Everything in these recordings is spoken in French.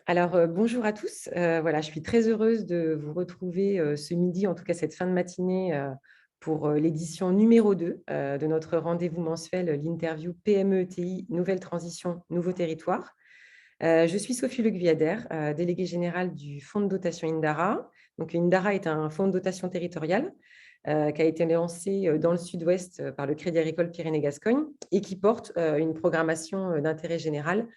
Alors, bonjour à tous. Voilà, je suis très heureuse de vous retrouver, ce midi, en tout cas cette fin de matinée, pour, l'édition numéro 2 de notre rendez-vous mensuel, l'interview PME-ETI, nouvelle transition, nouveau territoire. Je suis Sophie Le Guyader, déléguée générale du fonds de dotation Indara. Donc Indara est un fonds de dotation territorial, qui a été lancé, dans le sud-ouest, par le Crédit Agricole Pyrénées-Gascogne et qui porte, une programmation, d'intérêt général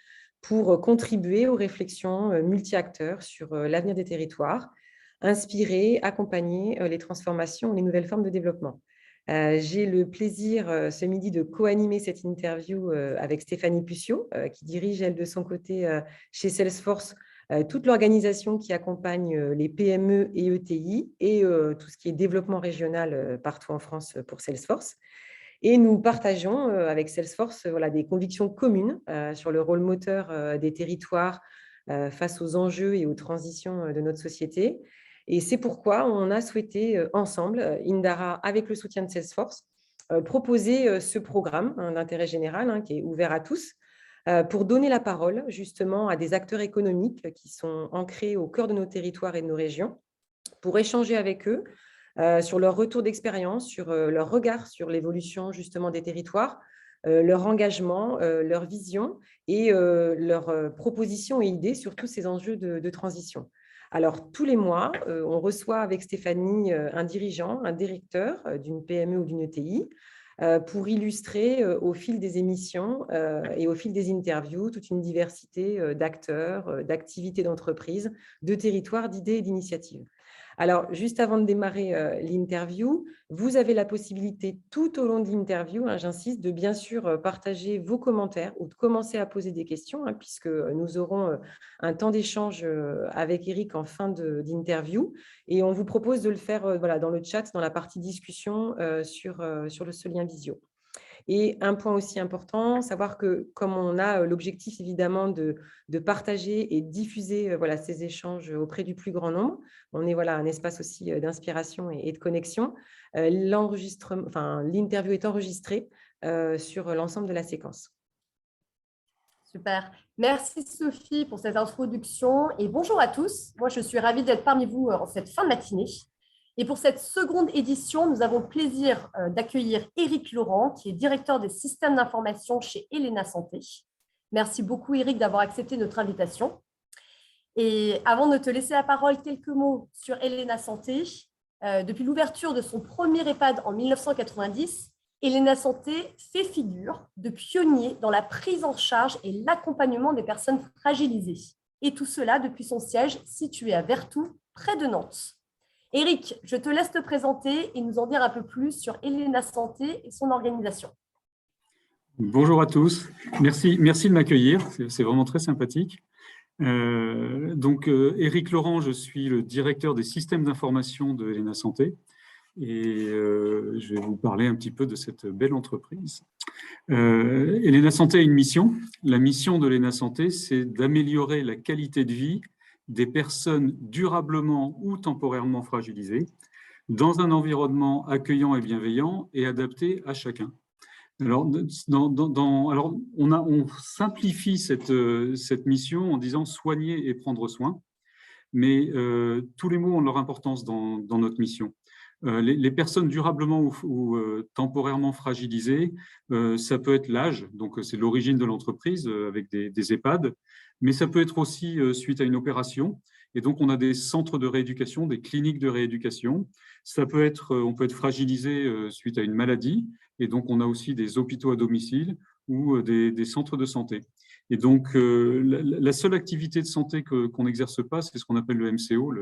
pour, contribuer aux réflexions, multi-acteurs sur, l'avenir des territoires, inspirer, accompagner, les transformations, les nouvelles formes de développement. J'ai le plaisir, ce midi de co-animer cette interview, avec Stéphanie Pucciot, qui dirige, elle, de son côté, chez Salesforce, toute l'organisation qui accompagne, les PME et ETI et tout ce qui est développement régional, partout en France, pour Salesforce. Et nous partageons, avec Salesforce, voilà, des convictions communes, sur le rôle moteur, des territoires, face aux enjeux et aux transitions, de notre société. Et c'est pourquoi on a souhaité, ensemble, Indara, avec le soutien de Salesforce, proposer, ce programme, hein, d'intérêt général, hein, qui est ouvert à tous, pour donner la parole justement à des acteurs économiques qui sont ancrés au cœur de nos territoires et de nos régions, pour échanger avec eux, sur leur retour d'expérience, sur, leur regard sur l'évolution justement des territoires, leur engagement, leur vision et leurs, propositions et idées sur tous ces enjeux de transition. Alors tous les mois, on reçoit avec Stéphanie, un dirigeant, un directeur, d'une PME ou d'une ETI, pour illustrer, au fil des émissions, et au fil des interviews, toute une diversité, d'acteurs, d'activités d'entreprise, de territoires, d'idées et d'initiatives. Alors, juste avant de démarrer, l'interview, vous avez la possibilité tout au long de l'interview, hein, j'insiste, de bien sûr, partager vos commentaires ou de commencer à poser des questions, hein, puisque, nous aurons, un temps d'échange, avec Eric en fin d'interview et on vous propose de le faire, voilà, dans le chat, dans la partie discussion, sur ce lien visio. Et un point aussi important, savoir que comme on a l'objectif évidemment de partager et diffuser voilà, ces échanges auprès du plus grand nombre, on est voilà, un espace aussi d'inspiration et de connexion, l'interview est enregistrée sur l'ensemble de la séquence. Super. Merci Sophie pour cette introduction et bonjour à tous. Moi, je suis ravie d'être parmi vous en cette fin de matinée. Et pour cette seconde édition, nous avons le plaisir d'accueillir Éric Laurent, qui est directeur des systèmes d'information chez Elena Santé. Merci beaucoup, Éric, d'avoir accepté notre invitation. Et avant de te laisser la parole, quelques mots sur Elena Santé. Depuis l'ouverture de son premier EHPAD en 1990, Elena Santé fait figure de pionnier dans la prise en charge et l'accompagnement des personnes fragilisées. Et tout cela depuis son siège situé à Vertou, près de Nantes. Éric, je te laisse te présenter et nous en dire un peu plus sur Elena Santé et son organisation. Bonjour à tous, merci de m'accueillir, c'est vraiment très sympathique. Éric Laurent, je suis le directeur des systèmes d'information de Elena Santé et je vais vous parler un petit peu de cette belle entreprise. Elena Santé a une mission. La mission de Elena Santé, c'est d'améliorer la qualité de vie des personnes durablement ou temporairement fragilisées dans un environnement accueillant et bienveillant et adapté à chacun. Alors, on simplifie cette mission en disant soigner et prendre soin, mais tous les mots ont leur importance dans notre mission. Les personnes durablement ou temporairement fragilisées, ça peut être l'âge, donc c'est l'origine de l'entreprise avec des EHPAD, mais ça peut être aussi suite à une opération. Et donc, on a des centres de rééducation, des cliniques de rééducation. Ça peut être, on peut être fragilisé suite à une maladie. Et donc, on a aussi des hôpitaux à domicile ou des centres de santé. Et donc, la seule activité de santé qu'on n'exerce pas, c'est ce qu'on appelle le MCO,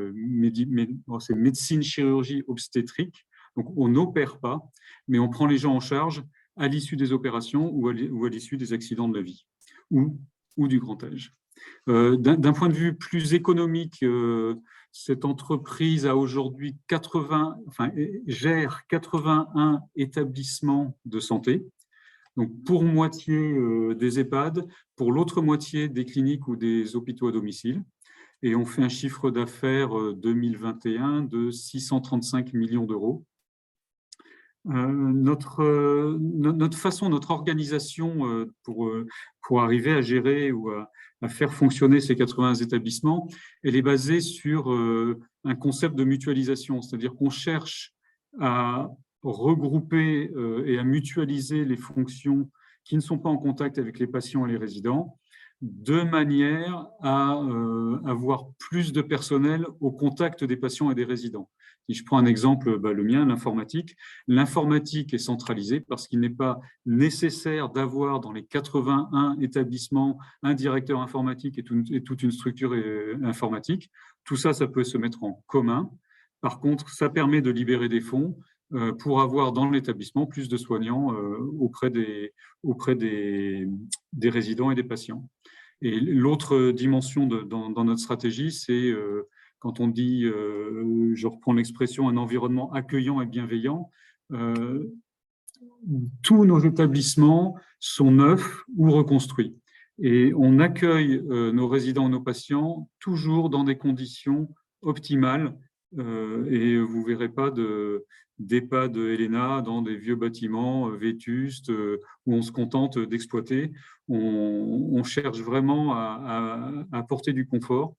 c'est médecine, chirurgie, obstétrique. Donc, on n'opère pas, mais on prend les gens en charge à l'issue des opérations ou à l'issue des accidents de la vie ou du grand âge. D'un point de vue plus économique, cette entreprise a aujourd'hui gère 81 établissements de santé. Donc, pour moitié des EHPAD, pour l'autre moitié des cliniques ou des hôpitaux à domicile. Et on fait un chiffre d'affaires 2021 de 635 millions d'euros. Notre façon, notre organisation pour arriver à gérer ou à faire fonctionner ces 80 établissements, elle est basée sur un concept de mutualisation, c'est-à-dire qu'on cherche à regrouper et à mutualiser les fonctions qui ne sont pas en contact avec les patients et les résidents, de manière à avoir plus de personnel au contact des patients et des résidents. Si je prends un exemple, le mien, l'informatique. L'informatique est centralisée parce qu'il n'est pas nécessaire d'avoir dans les 81 établissements un directeur informatique et toute une structure informatique. Tout ça, ça peut se mettre en commun. Par contre, ça permet de libérer des fonds pour avoir dans l'établissement plus de soignants auprès des résidents et des patients. Et l'autre dimension dans notre stratégie, c'est quand on dit, je reprends l'expression, un environnement accueillant et bienveillant, tous nos établissements sont neufs ou reconstruits. Et on accueille nos résidents et nos patients toujours dans des conditions optimales. Et vous ne verrez pas d'EHPAD Helena dans des vieux bâtiments vétustes où on se contente d'exploiter. On cherche vraiment à apporter du confort.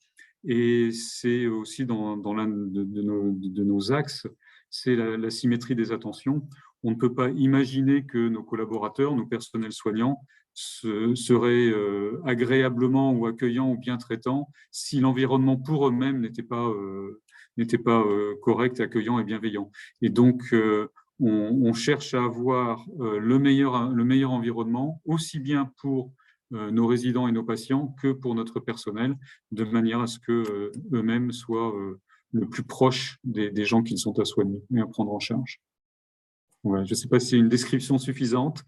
Et c'est aussi dans l'un de nos axes, c'est la symétrie des attentions. On ne peut pas imaginer que nos collaborateurs, nos personnels soignants, seraient agréablement ou accueillants ou bien traitants si l'environnement pour eux-mêmes n'était pas correct, accueillant et bienveillant. Et donc, on cherche à avoir le meilleur environnement, aussi bien pour nos résidents et nos patients que pour notre personnel, de manière à ce qu'eux-mêmes soient le plus proches des gens qu'ils sont à soigner et à prendre en charge. Ouais, je ne sais pas si c'est une description suffisante.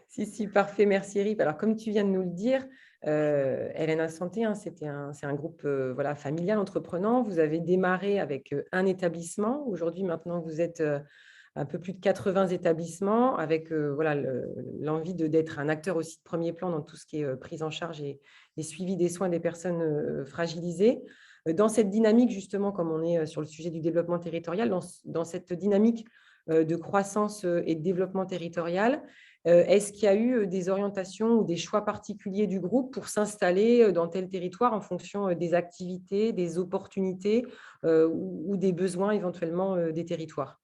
Si, parfait, merci Rip. Alors, comme tu viens de nous le dire, LNA Santé, hein, c'est un groupe voilà, familial, entreprenant. Vous avez démarré avec un établissement. Aujourd'hui, maintenant, vous êtes un peu plus de 80 établissements avec voilà, l'envie d'être un acteur aussi de premier plan dans tout ce qui est prise en charge et suivi des soins des personnes fragilisées. Dans cette dynamique, justement, comme on est sur le sujet du développement territorial, dans cette dynamique de croissance et de développement territorial, est-ce qu'il y a eu des orientations ou des choix particuliers du groupe pour s'installer dans tel territoire en fonction des activités, des opportunités ou des besoins éventuellement des territoires?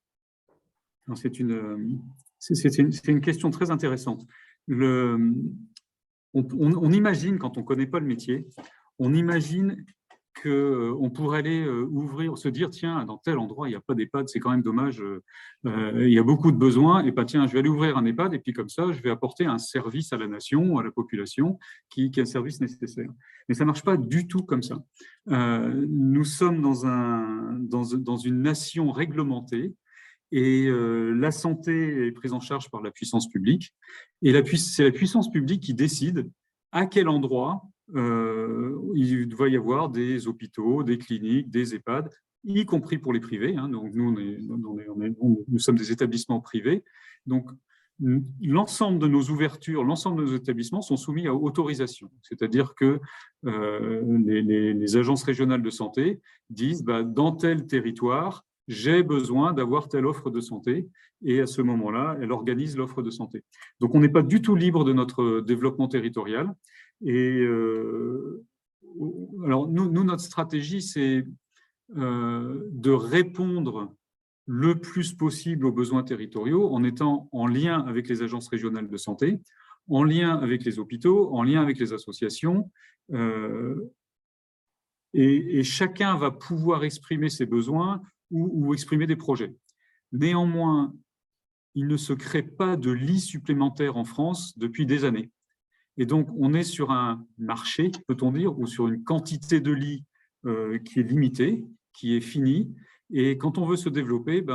C'est une question très intéressante. On imagine, quand on ne connaît pas le métier, on imagine qu'on pourrait aller ouvrir, se dire, tiens, dans tel endroit, il n'y a pas d'EHPAD, c'est quand même dommage, il y a beaucoup de besoins, et pas tiens, je vais aller ouvrir un EHPAD, et puis comme ça, je vais apporter un service à la nation, à la population, qui est un service nécessaire. Mais ça ne marche pas du tout comme ça. Nous sommes dans une nation réglementée, et la santé est prise en charge par la puissance publique, et c'est la puissance publique qui décide à quel endroit il doit y avoir des hôpitaux, des cliniques, des EHPAD, y compris pour les privés. Hein. Donc, nous sommes des établissements privés. Donc, l'ensemble de nos ouvertures, l'ensemble de nos établissements sont soumis à autorisation. C'est-à-dire que les agences régionales de santé disent dans tel territoire, j'ai besoin d'avoir telle offre de santé, et à ce moment-là, elle organise l'offre de santé. Donc, on n'est pas du tout libre de notre développement territorial. Et alors, notre stratégie, c'est de répondre le plus possible aux besoins territoriaux en étant en lien avec les agences régionales de santé, en lien avec les hôpitaux, en lien avec les associations, et chacun va pouvoir exprimer ses besoins ou exprimer des projets. Néanmoins, il ne se crée pas de lits supplémentaires en France depuis des années. Et donc, on est sur un marché, peut-on dire, ou sur une quantité de lits qui est limitée, qui est finie. Et quand on veut se développer,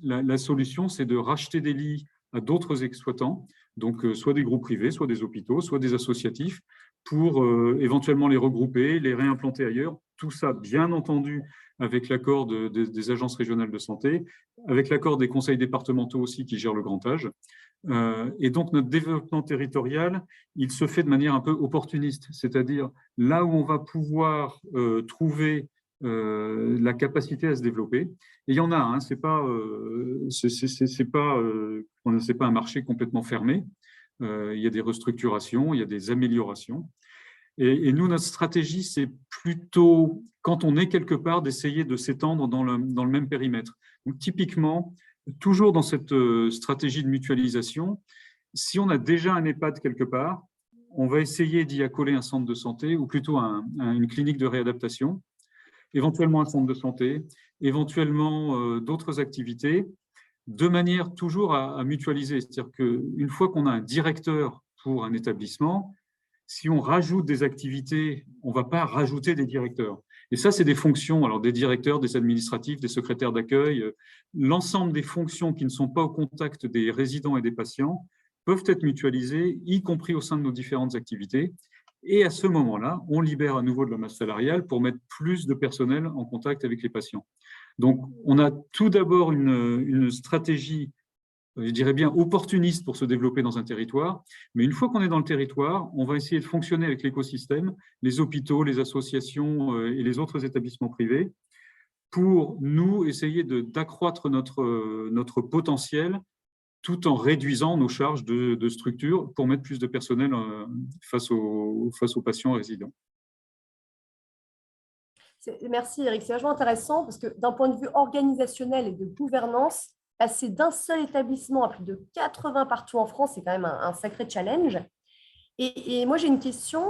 la solution, c'est de racheter des lits à d'autres exploitants, donc soit des groupes privés, soit des hôpitaux, soit des associatifs, pour éventuellement les regrouper, les réimplanter ailleurs. Tout ça, bien entendu, avec l'accord des agences régionales de santé, avec l'accord des conseils départementaux aussi qui gèrent le grand âge. Et donc, notre développement territorial, il se fait de manière un peu opportuniste, c'est-à-dire là où on va pouvoir trouver la capacité à se développer. Et il y en a, hein, c'est pas un marché complètement fermé. Il y a des restructurations, il y a des améliorations. Et nous, notre stratégie, c'est plutôt, quand on est quelque part, d'essayer de s'étendre dans le même périmètre. Donc, typiquement, toujours dans cette stratégie de mutualisation, si on a déjà un EHPAD quelque part, on va essayer d'y accoler un centre de santé ou plutôt une clinique de réadaptation, éventuellement un centre de santé, éventuellement d'autres activités, de manière toujours à mutualiser. C'est-à-dire qu'une fois qu'on a un directeur pour un établissement, si on rajoute des activités, on ne va pas rajouter des directeurs. Et ça, c'est des fonctions, alors des directeurs, des administratifs, des secrétaires d'accueil, l'ensemble des fonctions qui ne sont pas au contact des résidents et des patients peuvent être mutualisées, y compris au sein de nos différentes activités. Et à ce moment-là, on libère à nouveau de la masse salariale pour mettre plus de personnel en contact avec les patients. Donc, on a tout d'abord une stratégie, je dirais bien opportuniste pour se développer dans un territoire, mais une fois qu'on est dans le territoire, on va essayer de fonctionner avec l'écosystème, les hôpitaux, les associations et les autres établissements privés, pour nous essayer d'accroître notre potentiel tout en réduisant nos charges de structure pour mettre plus de personnel face aux patients résidents. Merci Eric, c'est vachement intéressant parce que d'un point de vue organisationnel et de gouvernance, passer d'un seul établissement à plus de 80 partout en France, c'est quand même un sacré challenge. Et moi, j'ai une question.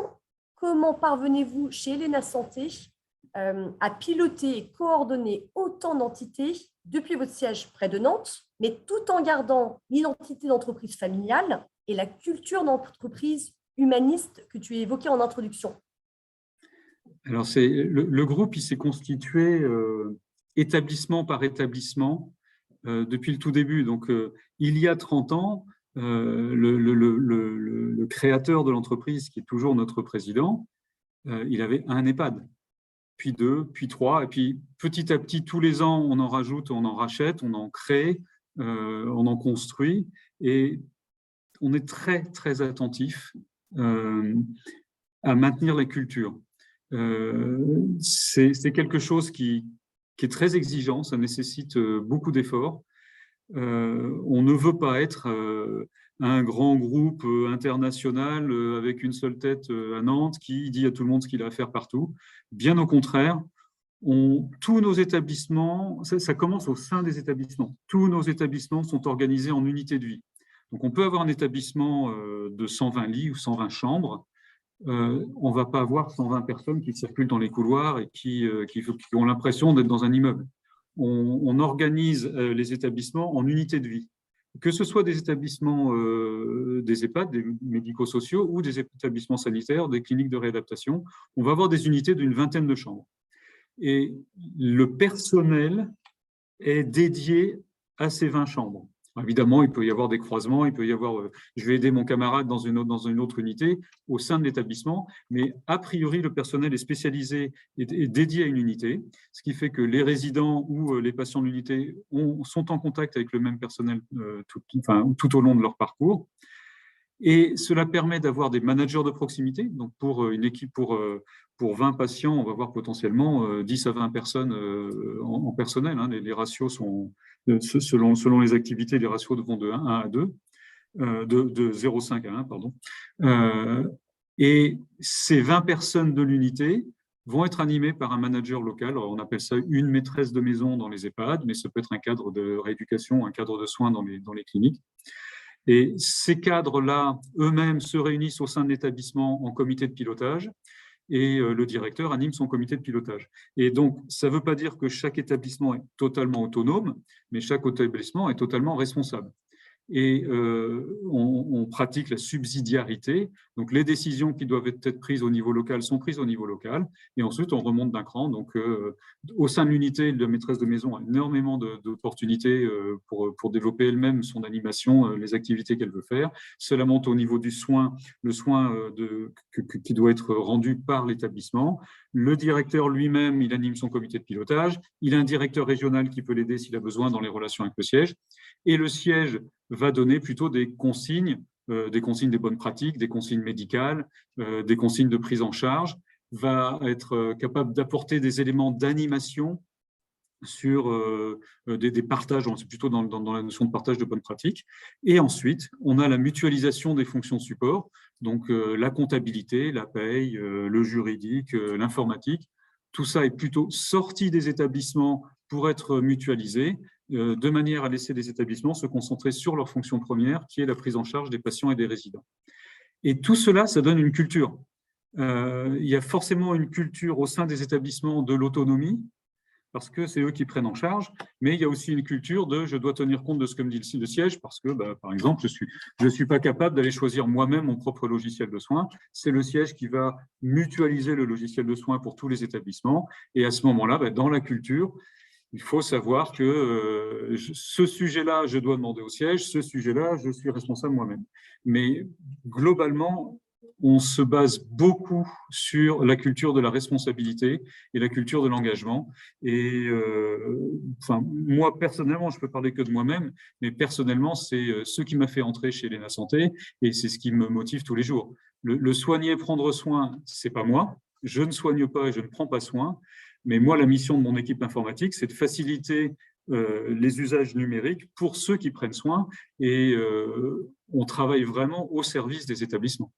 Comment parvenez-vous chez Helena Santé à piloter et coordonner autant d'entités depuis votre siège près de Nantes, mais tout en gardant l'identité d'entreprise familiale et la culture d'entreprise humaniste que tu as évoquée en introduction? Alors, le groupe, il s'est constitué établissement par établissement depuis le tout début. Donc, il y a 30 ans, le créateur de l'entreprise, qui est toujours notre président, il avait un EHPAD, puis 2, puis 3, et puis petit à petit, tous les ans, on en rajoute, on en rachète, on en crée, on en construit, et on est très, très attentif à maintenir la culture. C'est quelque chose qui est très exigeant, ça nécessite beaucoup d'efforts. On ne veut pas être un grand groupe international avec une seule tête à Nantes qui dit à tout le monde ce qu'il a à faire partout. Bien au contraire, tous nos établissements, ça commence au sein des établissements, tous nos établissements sont organisés en unités de vie. Donc on peut avoir un établissement de 120 lits ou 120 chambres, on ne va pas avoir 120 personnes qui circulent dans les couloirs et qui ont l'impression d'être dans un immeuble. On organise les établissements en unités de vie, que ce soit des établissements des EHPAD, des médico-sociaux ou des établissements sanitaires, des cliniques de réadaptation. On va avoir des unités d'une vingtaine de chambres. Et le personnel est dédié à ces 20 chambres. Évidemment, il peut y avoir des croisements, il peut y avoir, je vais aider mon camarade dans une autre unité au sein de l'établissement, mais a priori, le personnel est spécialisé et dédié à une unité, ce qui fait que les résidents ou les patients de l'unité sont en contact avec le même personnel tout au long de leur parcours. Et cela permet d'avoir des managers de proximité. Donc, pour une équipe, pour 20 patients, on va avoir potentiellement 10 à 20 personnes en personnel. Hein. Les ratios sont, selon les activités, les ratios vont de 1 à 2, de 0,5 à 1, pardon. Et ces 20 personnes de l'unité vont être animées par un manager local. Alors, on appelle ça une maîtresse de maison dans les EHPAD, mais ça peut être un cadre de rééducation, un cadre de soins dans les cliniques. Et ces cadres-là, eux-mêmes, se réunissent au sein de l'établissement en comité de pilotage et le directeur anime son comité de pilotage. Et donc, ça ne veut pas dire que chaque établissement est totalement autonome, mais chaque établissement est totalement responsable. Et on pratique la subsidiarité. Donc, les décisions qui doivent être prises au niveau local sont prises au niveau local. Et ensuite, on remonte d'un cran. Donc, au sein de l'unité, la maîtresse de maison a énormément d'opportunités pour développer elle-même son animation, les activités qu'elle veut faire. Cela monte au niveau du soin, le soin qui doit être rendu par l'établissement. Le directeur lui-même, il anime son comité de pilotage. Il a un directeur régional qui peut l'aider s'il a besoin dans les relations avec le siège. Et le siège va donner plutôt des consignes des bonnes pratiques, des consignes médicales, des consignes de prise en charge. va être capable d'apporter des éléments d'animation sur des partages, c'est plutôt dans la notion de partage de bonnes pratiques. Et ensuite, on a la mutualisation des fonctions support, donc la comptabilité, la paye, le juridique, l'informatique. Tout ça est plutôt sorti des établissements pour être mutualisé, de manière à laisser les établissements se concentrer sur leur fonction première, qui est la prise en charge des patients et des résidents. Et tout cela, ça donne une culture. Il y a forcément une culture au sein des établissements de l'autonomie, parce que c'est eux qui prennent en charge, mais il y a aussi une culture de « je dois tenir compte de ce que me dit le siège » parce que, par exemple, je suis pas capable d'aller choisir moi-même mon propre logiciel de soins. C'est le siège qui va mutualiser le logiciel de soins pour tous les établissements. Et à ce moment-là, dans la culture, il faut savoir que ce sujet-là, je dois demander au siège, ce sujet-là, je suis responsable moi-même. Mais globalement, on se base beaucoup sur la culture de la responsabilité et la culture de l'engagement. Et moi, personnellement, je peux parler que de moi-même, mais personnellement, c'est ce qui m'a fait entrer chez Léna Santé et c'est ce qui me motive tous les jours. Le soigner, prendre soin, c'est pas moi. Je ne soigne pas et je ne prends pas soin. Mais moi, la mission de mon équipe informatique, c'est de faciliter les usages numériques pour ceux qui prennent soin et on travaille vraiment au service des établissements.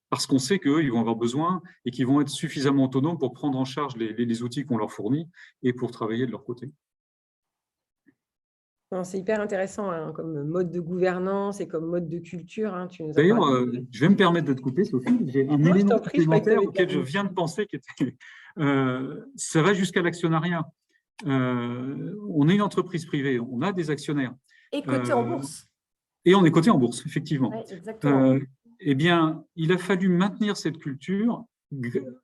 Parce qu'on sait qu'eux, ils vont avoir besoin et qu'ils vont être suffisamment autonomes pour prendre en charge les outils qu'on leur fournit et pour travailler de leur côté. C'est hyper intéressant hein, comme mode de gouvernance et comme mode de culture. Hein, d'ailleurs, je vais me permettre de te couper, Sophie. J'ai un élément supplémentaire auquel je viens de penser. Ça va jusqu'à l'actionnariat. On est une entreprise privée, on a des actionnaires. Et coté en bourse. Et on est coté en bourse, effectivement. Ouais, exactement. Eh bien, il a fallu maintenir cette culture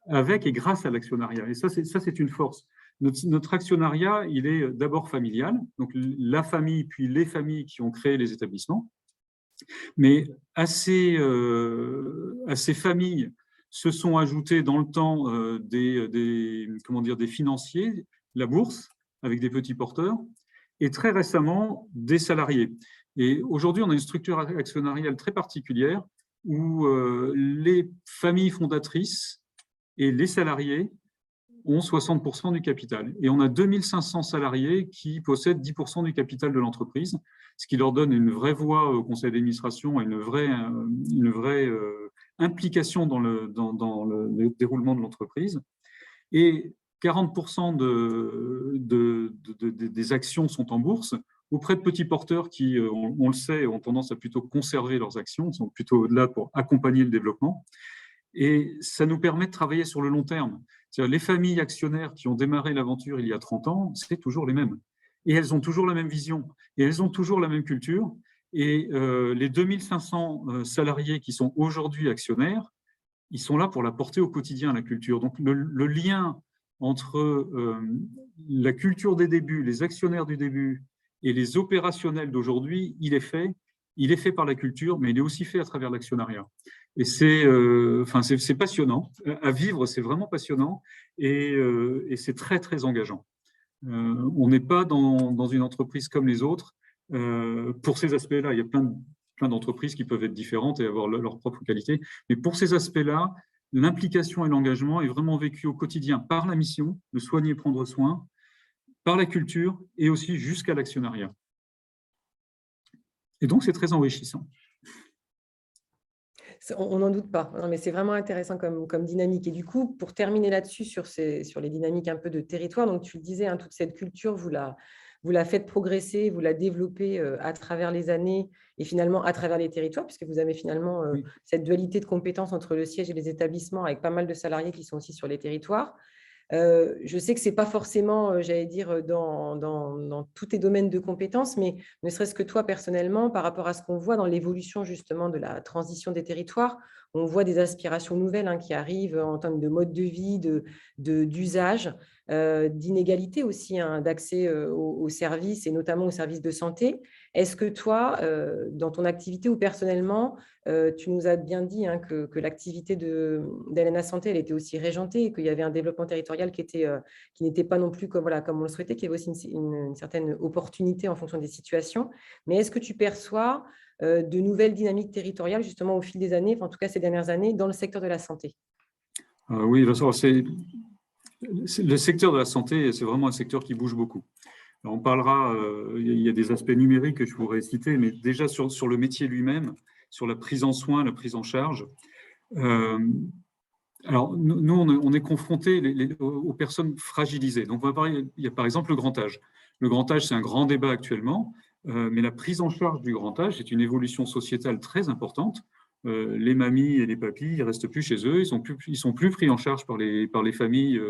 avec et grâce à l'actionnariat. Et ça, c'est une force. Notre actionnariat, il est d'abord familial, donc la famille, puis les familles qui ont créé les établissements. Mais à ces familles se sont ajoutés dans le temps des financiers, la bourse, avec des petits porteurs, et très récemment, des salariés. Et aujourd'hui, on a une structure actionnariale très particulière où les familles fondatrices et les salariés ont 60% du capital. Et on a 2500 salariés qui possèdent 10% du capital de l'entreprise, ce qui leur donne une vraie voix au conseil d'administration et une vraie implication dans le déroulement de l'entreprise. Et 40% des actions sont en bourse, auprès de petits porteurs qui, on le sait, ont tendance à plutôt conserver leurs actions, sont plutôt là pour accompagner le développement. Et ça nous permet de travailler sur le long terme. C'est-à-dire les familles actionnaires qui ont démarré l'aventure il y a 30 ans, c'est toujours les mêmes. Et elles ont toujours la même vision, et elles ont toujours la même culture. Et les 2500 salariés qui sont aujourd'hui actionnaires, ils sont là pour la porter au quotidien, la culture. Donc le lien entre la culture des débuts, les actionnaires du début et les opérationnels d'aujourd'hui, il est fait par la culture, mais il est aussi fait à travers l'actionnariat. Et c'est passionnant. À vivre, c'est vraiment passionnant et c'est très, très engageant. On n'est pas dans une entreprise comme les autres pour ces aspects-là. Il y a plein d'entreprises qui peuvent être différentes et avoir leur propre qualité. Mais pour ces aspects-là, l'implication et l'engagement est vraiment vécu au quotidien par la mission de soigner et prendre soin, par la culture et aussi jusqu'à l'actionnariat. Et donc, c'est très enrichissant. On n'en doute pas, non, mais c'est vraiment intéressant comme dynamique. Et du coup, pour terminer là-dessus, sur les dynamiques un peu de territoire, donc tu le disais, hein, toute cette culture, vous la faites progresser, vous la développez à travers les années et finalement à travers les territoires, puisque vous avez finalement cette dualité de compétences entre le siège et les établissements avec pas mal de salariés qui sont aussi sur les territoires. Je sais que ce n'est pas forcément, j'allais dire, dans tous tes domaines de compétences, mais ne serait-ce que toi, personnellement, par rapport à ce qu'on voit dans l'évolution justement de la transition des territoires, on voit des aspirations nouvelles qui arrivent en termes de mode de vie, d'usage, d'inégalité aussi, d'accès aux services et notamment aux services de santé. Est-ce que toi, dans ton activité ou personnellement, tu nous as bien dit que l'activité d'Léna Santé, elle était aussi régentée et qu'il y avait un développement territorial qui n'était pas non plus comme on le souhaitait, qu'il y avait aussi une certaine opportunité en fonction des situations. Mais est-ce que tu perçois de nouvelles dynamiques territoriales justement au fil des années, en tout cas ces dernières années, dans le secteur de la santé? Oui, le secteur de la santé, c'est vraiment un secteur qui bouge beaucoup. Alors, on parlera, il y a des aspects numériques que je pourrais citer, mais déjà sur le métier lui-même, sur la prise en soin, la prise en charge. Alors, nous, on est confrontés aux personnes fragilisées. Donc, on va parler, il y a par exemple le grand âge. Le grand âge, c'est un grand débat actuellement, mais la prise en charge du grand âge est une évolution sociétale très importante. Les mamies et les papis, ils restent plus chez eux, ils sont plus pris en charge par les familles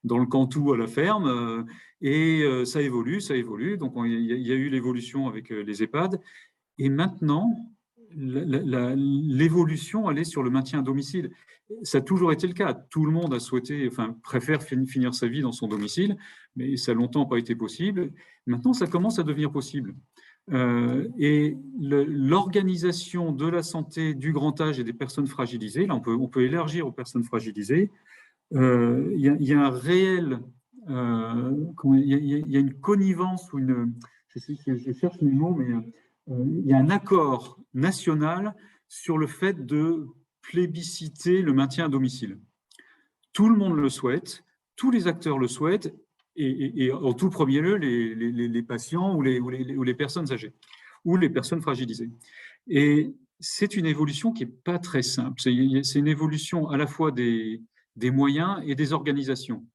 dans le cantou à la ferme, et ça évolue, ça évolue. Donc, il y a eu l'évolution avec les EHPAD, et maintenant, l'évolution, elle est sur le maintien à domicile. Ça a toujours été le cas. Tout le monde a souhaité, enfin, préfère finir sa vie dans son domicile, mais ça n'a longtemps pas été possible. Maintenant, ça commence à devenir possible. Et l'organisation de la santé du grand âge et des personnes fragilisées, là, on peut élargir aux personnes fragilisées. Il y a un réel, il y a une connivence ou je cherche mes mots, mais il y a un accord national sur le fait de plébisciter le maintien à domicile. Tout le monde le souhaite, tous les acteurs le souhaitent, et en tout premier lieu, les patients ou les personnes âgées, ou les personnes fragilisées. Et c'est une évolution qui n'est pas très simple. C'est une évolution à la fois des moyens et des organisations.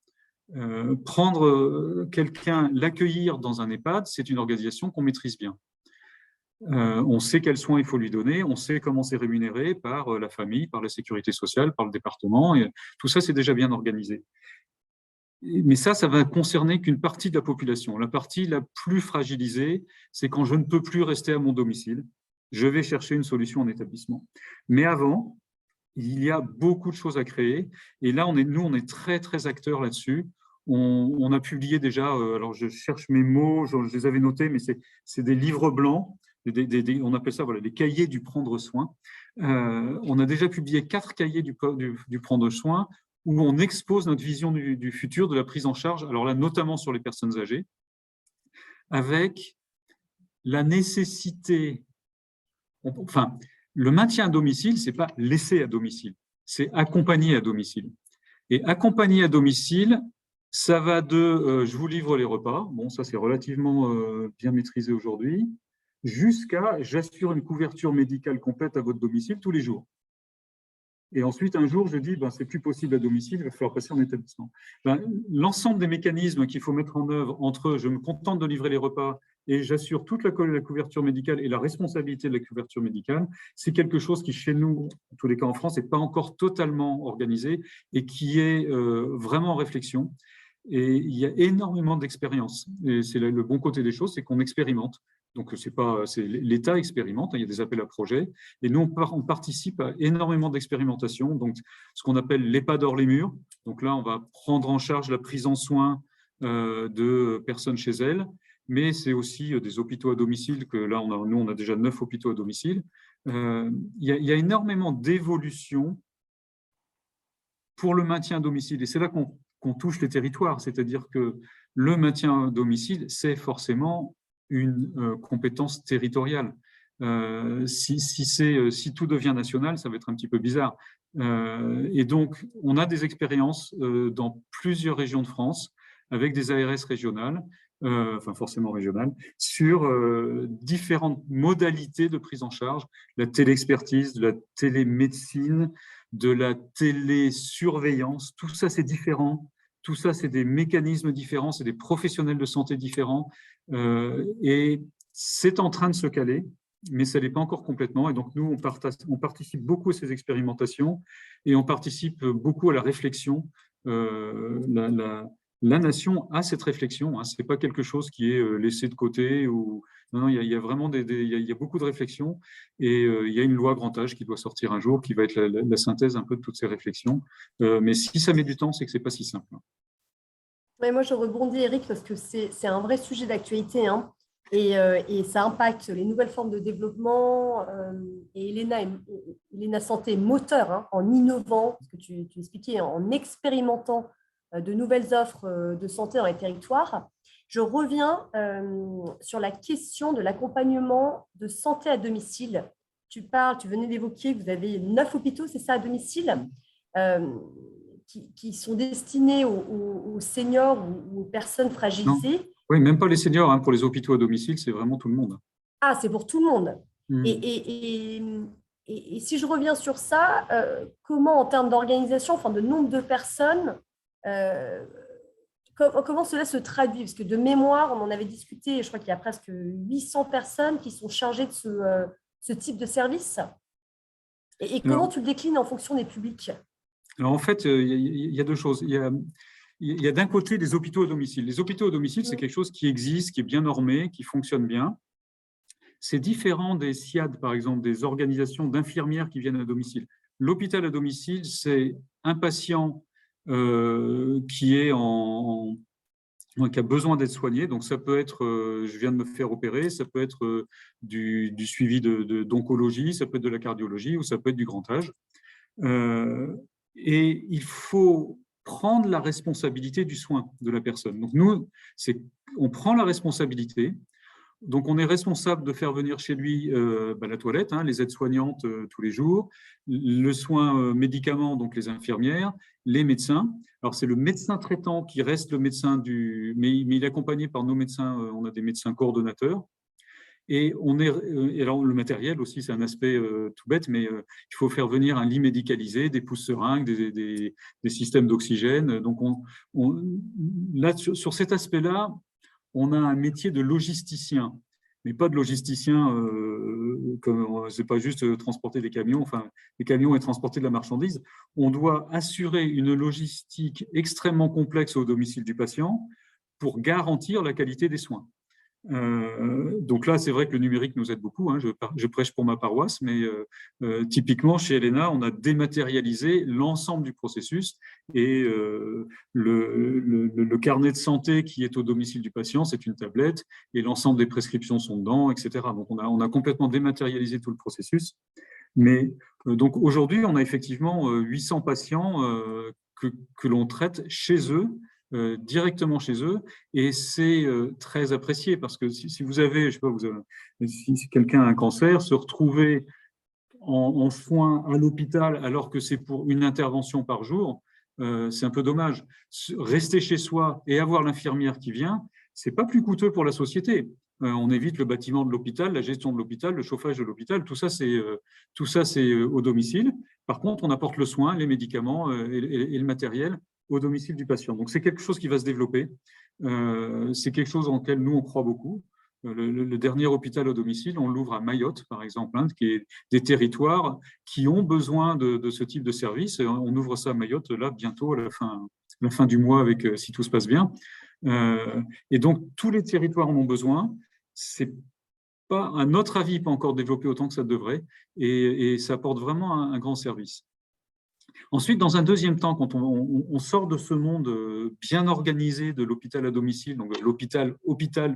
Prendre quelqu'un, l'accueillir dans un EHPAD, c'est une organisation qu'on maîtrise bien. On sait quels soins il faut lui donner, on sait comment c'est rémunéré par la famille, par la sécurité sociale, par le département, et tout ça, c'est déjà bien organisé. Mais ça va concerner qu'une partie de la population. La partie la plus fragilisée, c'est quand je ne peux plus rester à mon domicile, je vais chercher une solution en établissement. Mais avant, il y a beaucoup de choses à créer, et là, nous, on est très, très acteurs là-dessus. On a publié déjà, alors je cherche mes mots, je les avais notés, mais c'est des livres blancs, on appelle ça les cahiers du prendre soin. On a déjà publié 4 cahiers du prendre soin où on expose notre vision du futur de la prise en charge, alors là, notamment sur les personnes âgées, avec la nécessité, enfin, le maintien à domicile, ce n'est pas laisser à domicile, c'est accompagner à domicile. Et accompagner à domicile, ça va de je vous livre les repas, bon, ça c'est relativement bien maîtrisé aujourd'hui, jusqu'à j'assure une couverture médicale complète à votre domicile tous les jours. Et ensuite, un jour, je dis, c'est plus possible à domicile, il va falloir passer en établissement. L'ensemble des mécanismes qu'il faut mettre en œuvre entre je me contente de livrer les repas et j'assure toute la couverture médicale et la responsabilité de la couverture médicale, c'est quelque chose qui, chez nous, en tous les cas en France, n'est pas encore totalement organisé et qui est vraiment en réflexion. Et il y a énormément d'expérience. Et c'est le bon côté des choses, c'est qu'on expérimente. Donc, l'État expérimente, il y a des appels à projets, et nous, on participe à énormément d'expérimentations, donc ce qu'on appelle l'EHPAD hors les murs. Donc là, on va prendre en charge la prise en soin de personnes chez elles, mais c'est aussi des hôpitaux à domicile, que là, nous, on a déjà 9 hôpitaux à domicile. Il y a énormément d'évolutions pour le maintien à domicile, et c'est là qu'on touche les territoires, c'est-à-dire que le maintien à domicile, c'est forcément une compétence territoriale. Si tout devient national, ça va être un petit peu bizarre. Et donc, on a des expériences dans plusieurs régions de France, avec des ARS régionales, enfin forcément régionales, sur différentes modalités de prise en charge, la téléexpertise, de la télémédecine, de la télésurveillance, tout ça c'est différent. Tout ça, c'est des mécanismes différents, c'est des professionnels de santé différents, et c'est en train de se caler, mais ça n'est pas encore complètement. Et donc, nous, on participe beaucoup à ces expérimentations et on participe beaucoup à la réflexion. La nation a cette réflexion, hein. Ce n'est pas quelque chose qui est laissé de côté. Non, il y a vraiment il y a beaucoup de réflexions, et il y a une loi grand âge qui doit sortir un jour, qui va être la synthèse un peu de toutes ces réflexions. Mais si ça met du temps, c'est que ce n'est pas si simple. Ouais, moi, je rebondis, Eric, parce que c'est un vrai sujet d'actualité, hein, et ça impacte les nouvelles formes de développement. Et Elena Santé est moteur, hein, en innovant, ce que tu expliquais, en expérimentant de nouvelles offres de santé dans les territoires. Je reviens sur la question de l'accompagnement de santé à domicile. Tu venais d'évoquer que vous avez 9 hôpitaux, c'est ça, à domicile. qui sont destinés aux seniors ou aux personnes Non. fragilisées. Oui, même pas les seniors, hein, pour les hôpitaux à domicile, c'est vraiment tout le monde. Ah, c'est pour tout le monde. Mm. Et si je reviens sur ça, comment en termes d'organisation, enfin de nombre de personnes, comment cela se traduit? Parce que de mémoire, on en avait discuté, je crois qu'il y a presque 800 personnes qui sont chargées de ce type de service. Et comment Alors, tu le déclines en fonction des publics? alors, en fait, il y a deux choses. Il y a d'un côté des hôpitaux à domicile. Les hôpitaux à domicile, c'est quelque chose qui existe, qui est bien normé, qui fonctionne bien. C'est différent des SIAD, par exemple, des organisations d'infirmières qui viennent à domicile. L'hôpital à domicile, c'est un patient qui est qui a besoin d'être soigné. Donc, ça peut être, je viens de me faire opérer, ça peut être du suivi d'oncologie, ça peut être de la cardiologie ou ça peut être du grand âge. Et il faut prendre la responsabilité du soin de la personne. Donc, nous, on prend la responsabilité. Donc, on est responsable de faire venir chez lui la toilette, hein, les aides-soignantes tous les jours, le soin médicaments, donc les infirmières, les médecins. Alors, c'est le médecin traitant qui reste le médecin mais il est accompagné par nos médecins, on a des médecins coordonnateurs. Et alors le matériel aussi, c'est un aspect tout bête, mais il faut faire venir un lit médicalisé, des pousse-seringues, des systèmes d'oxygène. Donc, là, sur cet aspect-là, on a un métier de logisticien, mais pas de logisticien comme c'est pas juste transporter des camions, enfin les camions et transporter de la marchandise. On doit assurer une logistique extrêmement complexe au domicile du patient pour garantir la qualité des soins. Donc là, c'est vrai que le numérique nous aide beaucoup, hein. Je prêche pour ma paroisse, mais typiquement, chez Elena, on a dématérialisé l'ensemble du processus et le carnet de santé qui est au domicile du patient, c'est une tablette et l'ensemble des prescriptions sont dedans, etc. Donc, on a complètement dématérialisé tout le processus. Mais donc aujourd'hui, on a effectivement 800 patients que l'on traite chez eux, directement chez eux, et c'est très apprécié parce que si vous avez, je sais pas, si quelqu'un a un cancer, se retrouver en soins à l'hôpital alors que c'est pour une intervention par jour, c'est un peu dommage. Rester chez soi et avoir l'infirmière qui vient, c'est pas plus coûteux pour la société. On évite le bâtiment de l'hôpital, la gestion de l'hôpital, le chauffage de l'hôpital, tout ça c'est au domicile. Par contre, on apporte le soin, les médicaments et le matériel au domicile du patient. Donc, c'est quelque chose qui va se développer. C'est quelque chose en lequel nous, on croit beaucoup. Le dernier hôpital au domicile, on l'ouvre à Mayotte, par exemple, hein, qui est des territoires qui ont besoin de ce type de service. On ouvre ça à Mayotte, là, bientôt, à la fin du mois, si tout se passe bien. Et donc, tous les territoires en ont besoin. C'est pas, à notre avis, pas encore développé autant que ça devrait. Et ça apporte vraiment un grand service. Ensuite, dans un deuxième temps, quand on sort de ce monde bien organisé de l'hôpital à domicile, donc l'hôpital,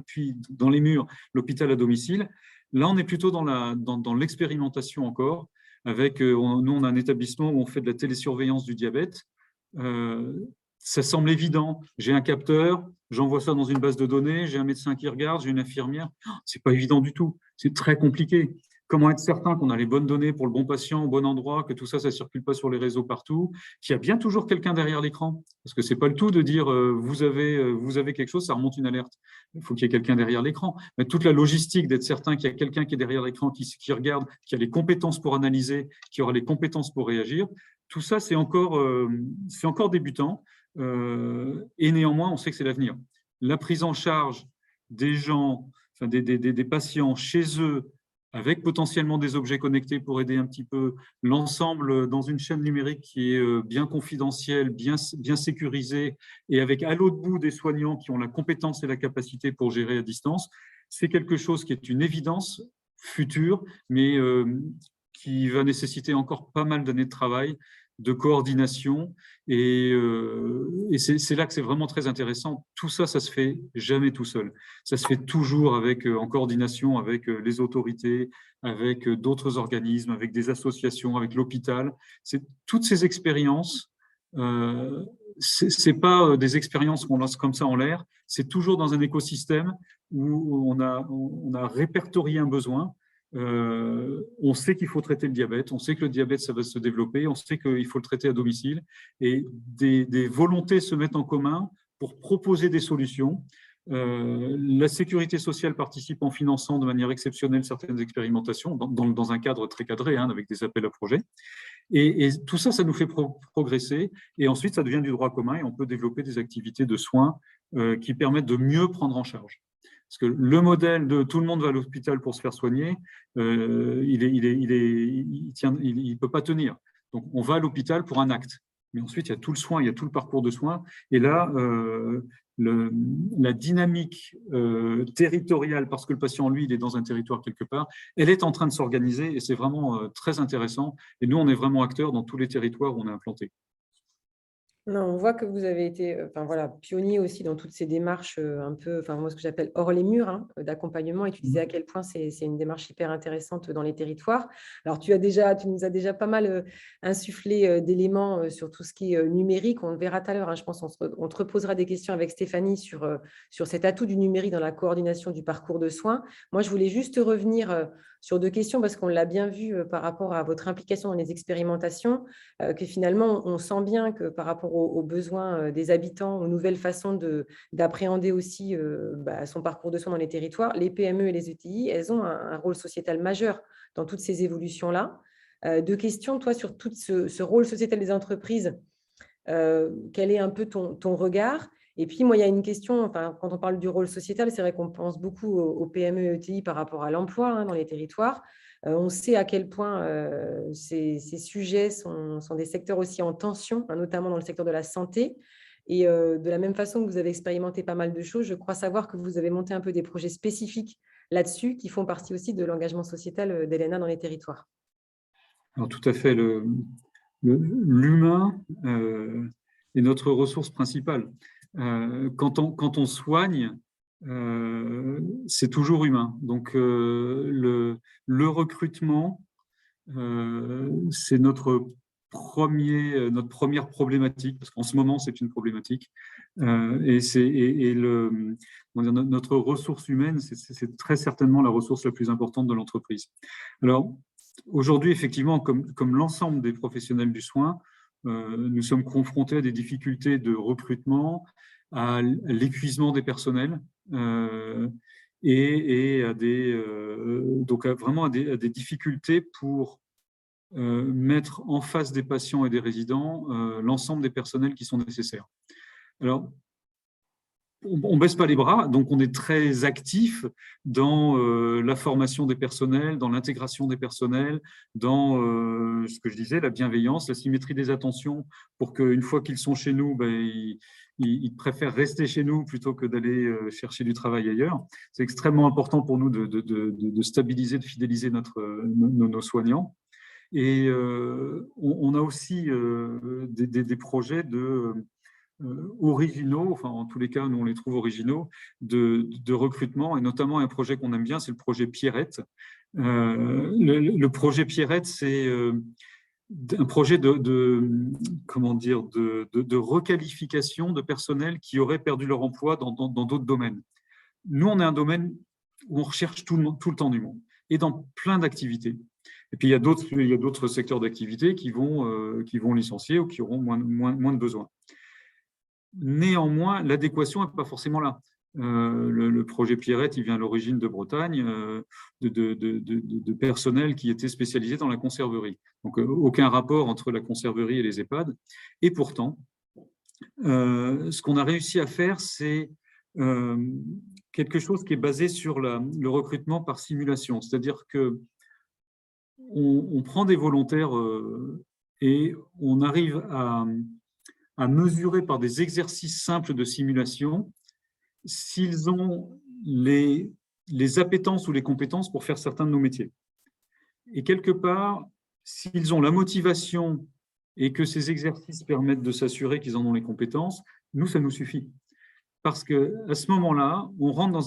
puis dans les murs, l'hôpital à domicile, là, on est plutôt dans l'expérimentation encore. Nous, on a un établissement où on fait de la télésurveillance du diabète. Ça semble évident. J'ai un capteur, j'envoie ça dans une base de données, j'ai un médecin qui regarde, j'ai une infirmière. C'est pas évident du tout. C'est très compliqué. Comment être certain qu'on a les bonnes données pour le bon patient au bon endroit, que tout ça, ça ne circule pas sur les réseaux partout, qu'il y a bien toujours quelqu'un derrière l'écran. Parce que ce n'est pas le tout de dire vous avez quelque chose, ça remonte une alerte. Il faut qu'il y ait quelqu'un derrière l'écran. Mais toute la logistique d'être certain qu'il y a quelqu'un qui est derrière l'écran, qui regarde, qui a les compétences pour analyser, qui aura les compétences pour réagir, tout ça, c'est encore débutant. Et néanmoins, on sait que c'est l'avenir. La prise en charge des gens, enfin des patients chez eux, avec potentiellement des objets connectés pour aider un petit peu l'ensemble dans une chaîne numérique qui est bien confidentielle, bien sécurisée, et avec à l'autre bout des soignants qui ont la compétence et la capacité pour gérer à distance, c'est quelque chose qui est une évidence future, mais qui va nécessiter encore pas mal d'années de travail, de coordination, et c'est là que c'est vraiment très intéressant. Tout ça, ça se fait jamais tout seul. Ça se fait toujours en coordination avec les autorités, avec d'autres organismes, avec des associations, avec l'hôpital. Toutes ces expériences, c'est pas des expériences qu'on lance comme ça en l'air, c'est toujours dans un écosystème où on a répertorié un besoin. on sait qu'il faut traiter le diabète, on sait que le diabète, ça va se développer, on sait qu'il faut le traiter à domicile, et des volontés se mettent en commun pour proposer des solutions. La sécurité sociale participe en finançant de manière exceptionnelle certaines expérimentations, dans un cadre très cadré, hein, avec des appels à projets. Et tout ça, ça nous fait progresser. Et ensuite, ça devient du droit commun et on peut développer des activités de soins qui permettent de mieux prendre en charge. Parce que le modèle de tout le monde va à l'hôpital pour se faire soigner, il ne peut pas tenir. Donc, on va à l'hôpital pour un acte. Mais ensuite, il y a tout le soin, il y a tout le parcours de soins. Et là, la dynamique territoriale, parce que le patient, lui, il est dans un territoire quelque part, elle est en train de s'organiser et c'est vraiment très intéressant. Et nous, on est vraiment acteurs dans tous les territoires où on est implanté. Non, on voit que vous avez été pionnier aussi dans toutes ces démarches un peu, moi, ce que j'appelle hors les murs, hein, d'accompagnement. Et tu disais à quel point c'est une démarche hyper intéressante dans les territoires. Alors, tu nous as déjà pas mal insufflé d'éléments sur tout ce qui est numérique. On le verra tout à l'heure, hein, je pense on te reposera des questions avec Stéphanie sur cet atout du numérique dans la coordination du parcours de soins. Moi, je voulais juste revenir sur 2 questions parce qu'on l'a bien vu par rapport à votre implication dans les expérimentations, que finalement, on sent bien que par rapport aux besoins des habitants, aux nouvelles façons d'appréhender aussi son parcours de soins dans les territoires, les PME et les ETI, elles ont un rôle sociétal majeur dans toutes ces évolutions-là. 2 questions, toi, sur tout ce rôle sociétal des entreprises, quel est un peu ton regard? Et puis, moi, il y a une question, quand on parle du rôle sociétal, c'est vrai qu'on pense beaucoup aux PME et ETI par rapport à l'emploi, hein, dans les territoires. On sait à quel point ces sujets sont des secteurs aussi en tension, hein, notamment dans le secteur de la santé. Et de la même façon que vous avez expérimenté pas mal de choses, je crois savoir que vous avez monté un peu des projets spécifiques là-dessus qui font partie aussi de l'engagement sociétal d'Elena dans les territoires. Alors, tout à fait. L'humain est notre ressource principale. Quand on soigne, c'est toujours humain. Donc, le recrutement, c'est notre première problématique, parce qu'en ce moment, c'est une problématique. Notre ressource humaine, c'est très certainement la ressource la plus importante de l'entreprise. Alors, aujourd'hui, effectivement, comme l'ensemble des professionnels du soin, nous sommes confrontés à des difficultés de recrutement, à l'épuisement des personnels et à vraiment à des difficultés pour mettre en face des patients et des résidents l'ensemble des personnels qui sont nécessaires. Alors, on ne baisse pas les bras, donc on est très actif dans la formation des personnels, dans l'intégration des personnels, dans ce que je disais, la bienveillance, la symétrie des attentions, pour qu'une fois qu'ils sont chez nous, ils préfèrent rester chez nous plutôt que d'aller chercher du travail ailleurs. C'est extrêmement important pour nous de stabiliser, de fidéliser nos soignants. Et on a aussi des projets originaux, en tous les cas, nous on les trouve originaux, de recrutement, et notamment un projet qu'on aime bien, c'est le projet Pierrette. Le projet Pierrette, c'est un projet de requalification de personnel qui auraient perdu leur emploi dans d'autres domaines. Nous, on est un domaine où on recherche tout le temps du monde, et dans plein d'activités. Et puis, il y a d'autres secteurs d'activité qui vont licencier ou qui auront moins de besoins. Néanmoins, l'adéquation n'est pas forcément là. Le projet Pierrette, il vient à l'origine de Bretagne, de personnel qui était spécialisé dans la conserverie. Donc, aucun rapport entre la conserverie et les EHPAD. Et pourtant, ce qu'on a réussi à faire, c'est quelque chose qui est basé sur le recrutement par simulation. C'est-à-dire que on prend des volontaires et on arrive à mesurer par des exercices simples de simulation s'ils ont les appétences ou les compétences pour faire certains de nos métiers. Et quelque part, s'ils ont la motivation et que ces exercices permettent de s'assurer qu'ils en ont les compétences, nous, ça nous suffit. Parce qu'à ce moment-là, on rentre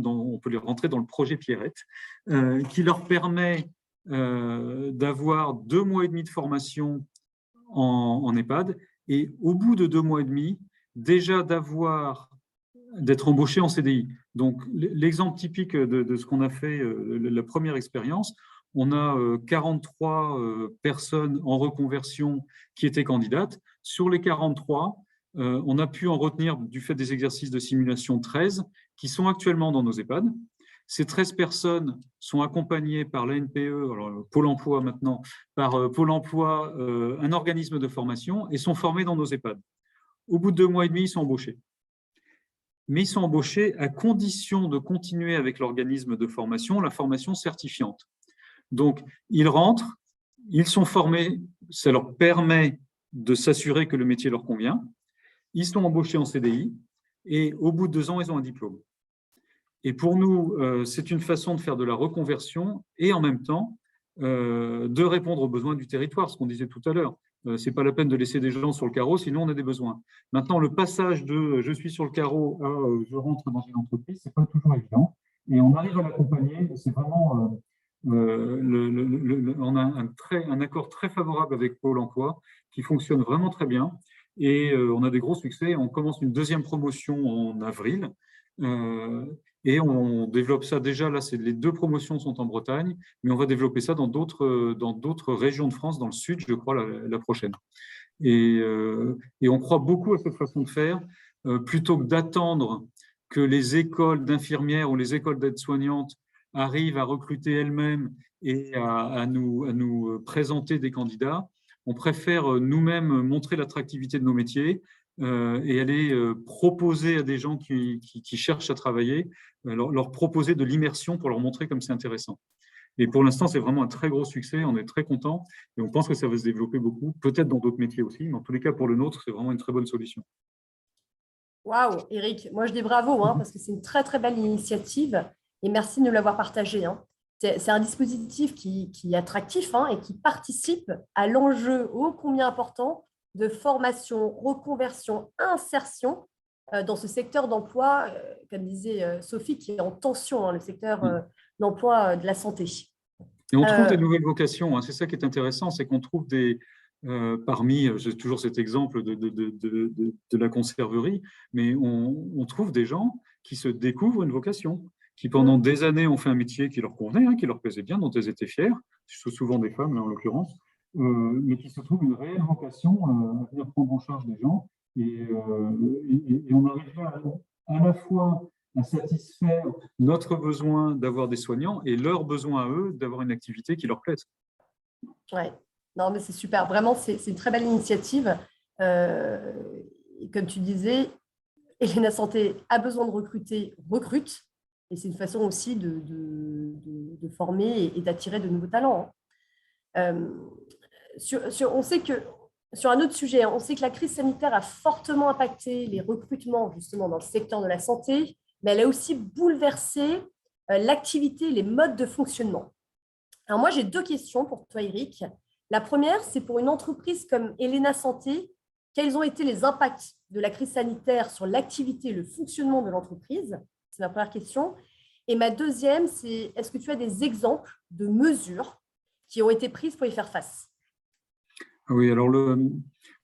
on peut les rentrer dans le projet Pierrette, qui leur permet d'avoir 2 mois et demi de formation en EHPAD, et au bout de 2 mois et demi, déjà d'avoir d'être embauchés en CDI. Donc, l'exemple typique de ce qu'on a fait, la première expérience, on a 43 personnes en reconversion qui étaient candidates. Sur les 43, on a pu en retenir, du fait des exercices de simulation, 13 qui sont actuellement dans nos EHPAD. Ces 13 personnes sont accompagnées par l'ANPE, alors Pôle emploi maintenant, par Pôle emploi, un organisme de formation, et sont formées dans nos EHPAD. Au bout de 2 mois et demi, ils sont embauchés. Mais ils sont embauchés à condition de continuer avec l'organisme de formation, la formation certifiante. Donc, ils rentrent, ils sont formés, ça leur permet de s'assurer que le métier leur convient. Ils sont embauchés en CDI et au bout de 2 ans, ils ont un diplôme. Et pour nous, c'est une façon de faire de la reconversion et en même temps de répondre aux besoins du territoire, ce qu'on disait tout à l'heure. Ce n'est pas la peine de laisser des gens sur le carreau, sinon on a des besoins. Maintenant, le passage de je suis sur le carreau à je rentre dans une entreprise, ce n'est pas toujours évident. Et on arrive à l'accompagner. C'est vraiment, on a un accord très favorable avec Pôle emploi qui fonctionne vraiment très bien. Et on a des gros succès. On commence une 2e promotion en avril. Et on développe ça déjà, là, les 2 promotions sont en Bretagne, mais on va développer ça dans d'autres régions de France, dans le sud, je crois, la prochaine. Et on croit beaucoup à cette façon de faire, plutôt que d'attendre que les écoles d'infirmières ou les écoles d'aides-soignantes arrivent à recruter elles-mêmes et à nous présenter des candidats. On préfère nous-mêmes montrer l'attractivité de nos métiers, et aller proposer à des gens qui cherchent à travailler, leur proposer de l'immersion pour leur montrer comme c'est intéressant. Et pour l'instant, c'est vraiment un très gros succès, on est très contents et on pense que ça va se développer beaucoup, peut-être dans d'autres métiers aussi, mais en tous les cas, pour le nôtre, c'est vraiment une très bonne solution. Waouh, Eric, moi je dis bravo parce que c'est une très très belle initiative et merci de nous l'avoir partagé. C'est un dispositif qui est attractif et qui participe à l'enjeu ô combien important de formation, reconversion, insertion dans ce secteur d'emploi, comme disait Sophie, qui est en tension, le secteur d'emploi de la santé. Et on trouve des nouvelles vocations, c'est ça qui est intéressant, c'est qu'on trouve parmi, j'ai toujours cet exemple de la conserverie, mais on trouve des gens qui se découvrent une vocation, qui pendant des années ont fait un métier qui leur convenait, qui leur plaisait bien, dont elles étaient fières, souvent des femmes là, en l'occurrence, mais qui se trouvent une réelle vocation à venir prendre en charge des gens. Et on arrive à la fois à satisfaire notre besoin d'avoir des soignants et leur besoin à eux d'avoir une activité qui leur plaise. Ouais. Non, mais c'est super. Vraiment, c'est une très belle initiative. Et comme tu disais, Helena Santé a besoin de recruter, recrute. Et c'est une façon aussi de former et d'attirer de nouveaux talents. On sait que, sur un autre sujet, on sait que la crise sanitaire a fortement impacté les recrutements justement dans le secteur de la santé, mais elle a aussi bouleversé l'activité et les modes de fonctionnement. Alors moi, j'ai 2 questions pour toi, Eric. La première, c'est pour une entreprise comme Helena Santé, quels ont été les impacts de la crise sanitaire sur l'activité et le fonctionnement de l'entreprise? C'est ma première question. Et ma deuxième, c'est est-ce que tu as des exemples de mesures qui ont été prises pour y faire face? Oui, alors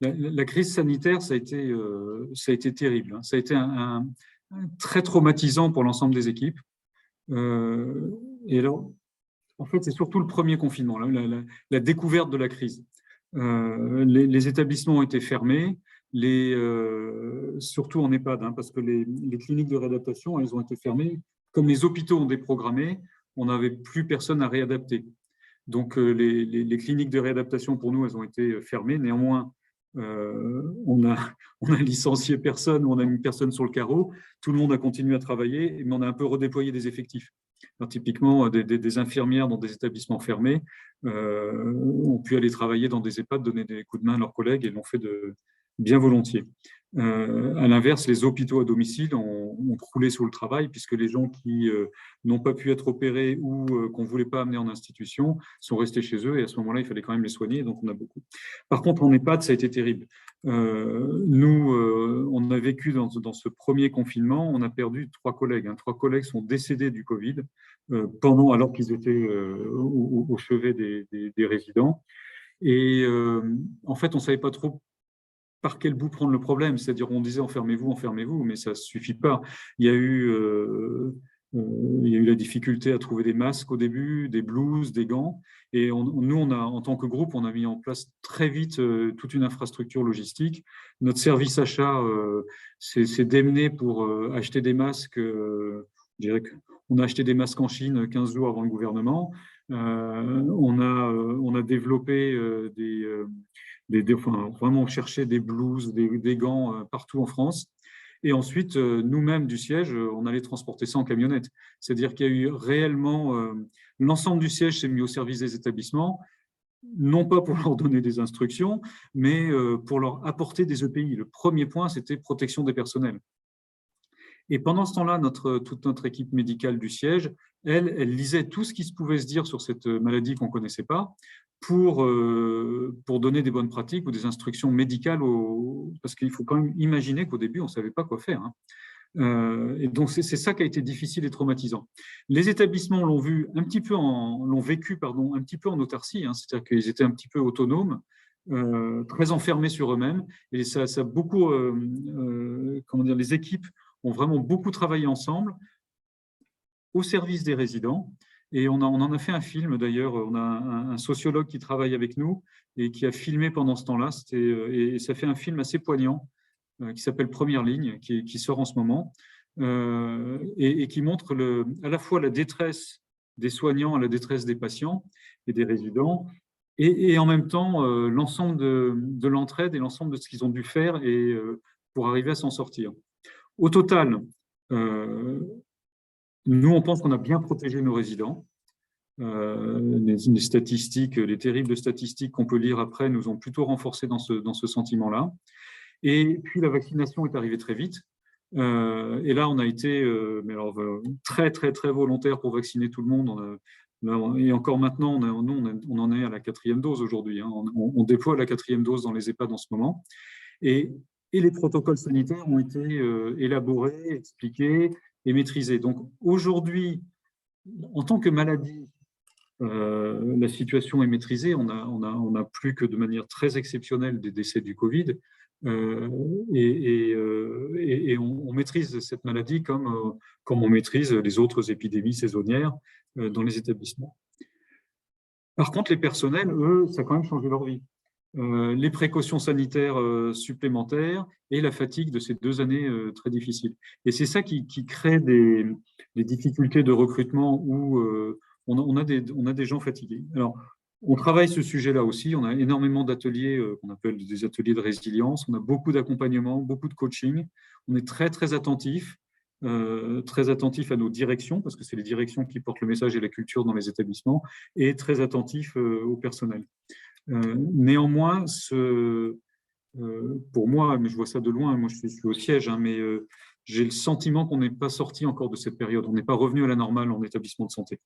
la crise sanitaire, ça a été terrible. Ça a été un très traumatisant pour l'ensemble des équipes. Et alors, en fait, c'est surtout le premier confinement, la découverte de la crise. Les établissements ont été fermés, surtout en EHPAD, parce que les cliniques de réadaptation, elles ont été fermées. Comme les hôpitaux ont déprogrammé, on n'avait plus personne à réadapter. Donc, les cliniques de réadaptation, pour nous, elles ont été fermées. Néanmoins, on a licencié personne, on a mis personne sur le carreau. Tout le monde a continué à travailler, mais on a un peu redéployé des effectifs. Alors, typiquement, des infirmières dans des établissements fermés ont pu aller travailler dans des EHPAD, donner des coups de main à leurs collègues et l'ont fait bien volontiers. À l'inverse, les hôpitaux à domicile ont croulé sous le travail puisque les gens qui n'ont pas pu être opérés ou qu'on ne voulait pas amener en institution sont restés chez eux et à ce moment-là, il fallait quand même les soigner, donc on a beaucoup. Par contre, en EHPAD, ça a été terrible. Nous, on a vécu dans ce premier confinement, on a perdu 3 collègues. 3 collègues sont décédés du Covid alors qu'ils étaient au chevet des résidents. Et en fait, on ne savait pas trop par quel bout prendre le problème. C'est-à-dire, on disait enfermez-vous, mais ça ne suffit pas. Il y a eu la difficulté à trouver des masques au début, des blouses, des gants. Et nous, en tant que groupe, on a mis en place très vite toute une infrastructure logistique. Notre service achat s'est démené pour acheter des masques. Je dirais qu'on a acheté des masques en Chine 15 jours avant le gouvernement. On a développé enfin, vraiment chercher des blouses, des gants partout en France. Et ensuite, nous-mêmes du siège, on allait transporter ça en camionnette. C'est-à-dire qu'il y a eu réellement, l'ensemble du siège s'est mis au service des établissements, non pas pour leur donner des instructions, mais pour leur apporter des EPI. Le premier point, c'était protection des personnels. Et pendant ce temps-là, toute notre équipe médicale du siège, elle lisait tout ce qui se pouvait se dire sur cette maladie qu'on ne connaissait pas pour donner des bonnes pratiques ou des instructions médicales. Parce qu'il faut quand même imaginer qu'au début, on ne savait pas quoi faire. Et donc, c'est ça qui a été difficile et traumatisant. Les établissements l'ont vécu un petit peu en autarcie, c'est-à-dire qu'ils étaient un petit peu autonomes, très enfermés sur eux-mêmes. Et ça a beaucoup, les équipes ont vraiment beaucoup travaillé ensemble au service des résidents. Et on en a fait un film, d'ailleurs. On a un sociologue qui travaille avec nous et qui a filmé pendant ce temps-là. Et ça fait un film assez poignant qui s'appelle Première ligne, qui sort en ce moment, et qui montre à la fois la détresse des soignants, la détresse des patients et des résidents, et en même temps l'ensemble de l'entraide et l'ensemble de ce qu'ils ont dû faire pour arriver à s'en sortir. Au total, nous, on pense qu'on a bien protégé nos résidents. Les statistiques, les terribles statistiques qu'on peut lire après nous ont plutôt renforcés dans ce sentiment-là. Et puis, la vaccination est arrivée très vite. Et là, on a été très, très, très volontaire pour vacciner tout le monde. Et encore maintenant, on en est à la 4e dose aujourd'hui. On déploie la 4e dose dans les EHPAD en ce moment. Et les protocoles sanitaires ont été élaborés, expliqués et maîtrisés. Donc, aujourd'hui, en tant que maladie, la situation est maîtrisée. On a plus que de manière très exceptionnelle des décès du Covid. Et on maîtrise cette maladie comme on maîtrise les autres épidémies saisonnières dans les établissements. Par contre, les personnels, eux, ça a quand même changé leur vie. Les précautions sanitaires supplémentaires et la fatigue de ces 2 années très difficiles. Et c'est ça qui crée des difficultés de recrutement où on a des gens fatigués. Alors, on travaille ce sujet-là aussi. On a énormément d'ateliers qu'on appelle des ateliers de résilience. On a beaucoup d'accompagnement, beaucoup de coaching. On est très, très attentif à nos directions, parce que c'est les directions qui portent le message et la culture dans les établissements, et très attentif au personnel. Néanmoins, pour moi, mais je vois ça de loin, moi je suis au siège, mais j'ai le sentiment qu'on n'est pas sorti encore de cette période. On n'est pas revenu à la normale en établissement de santé.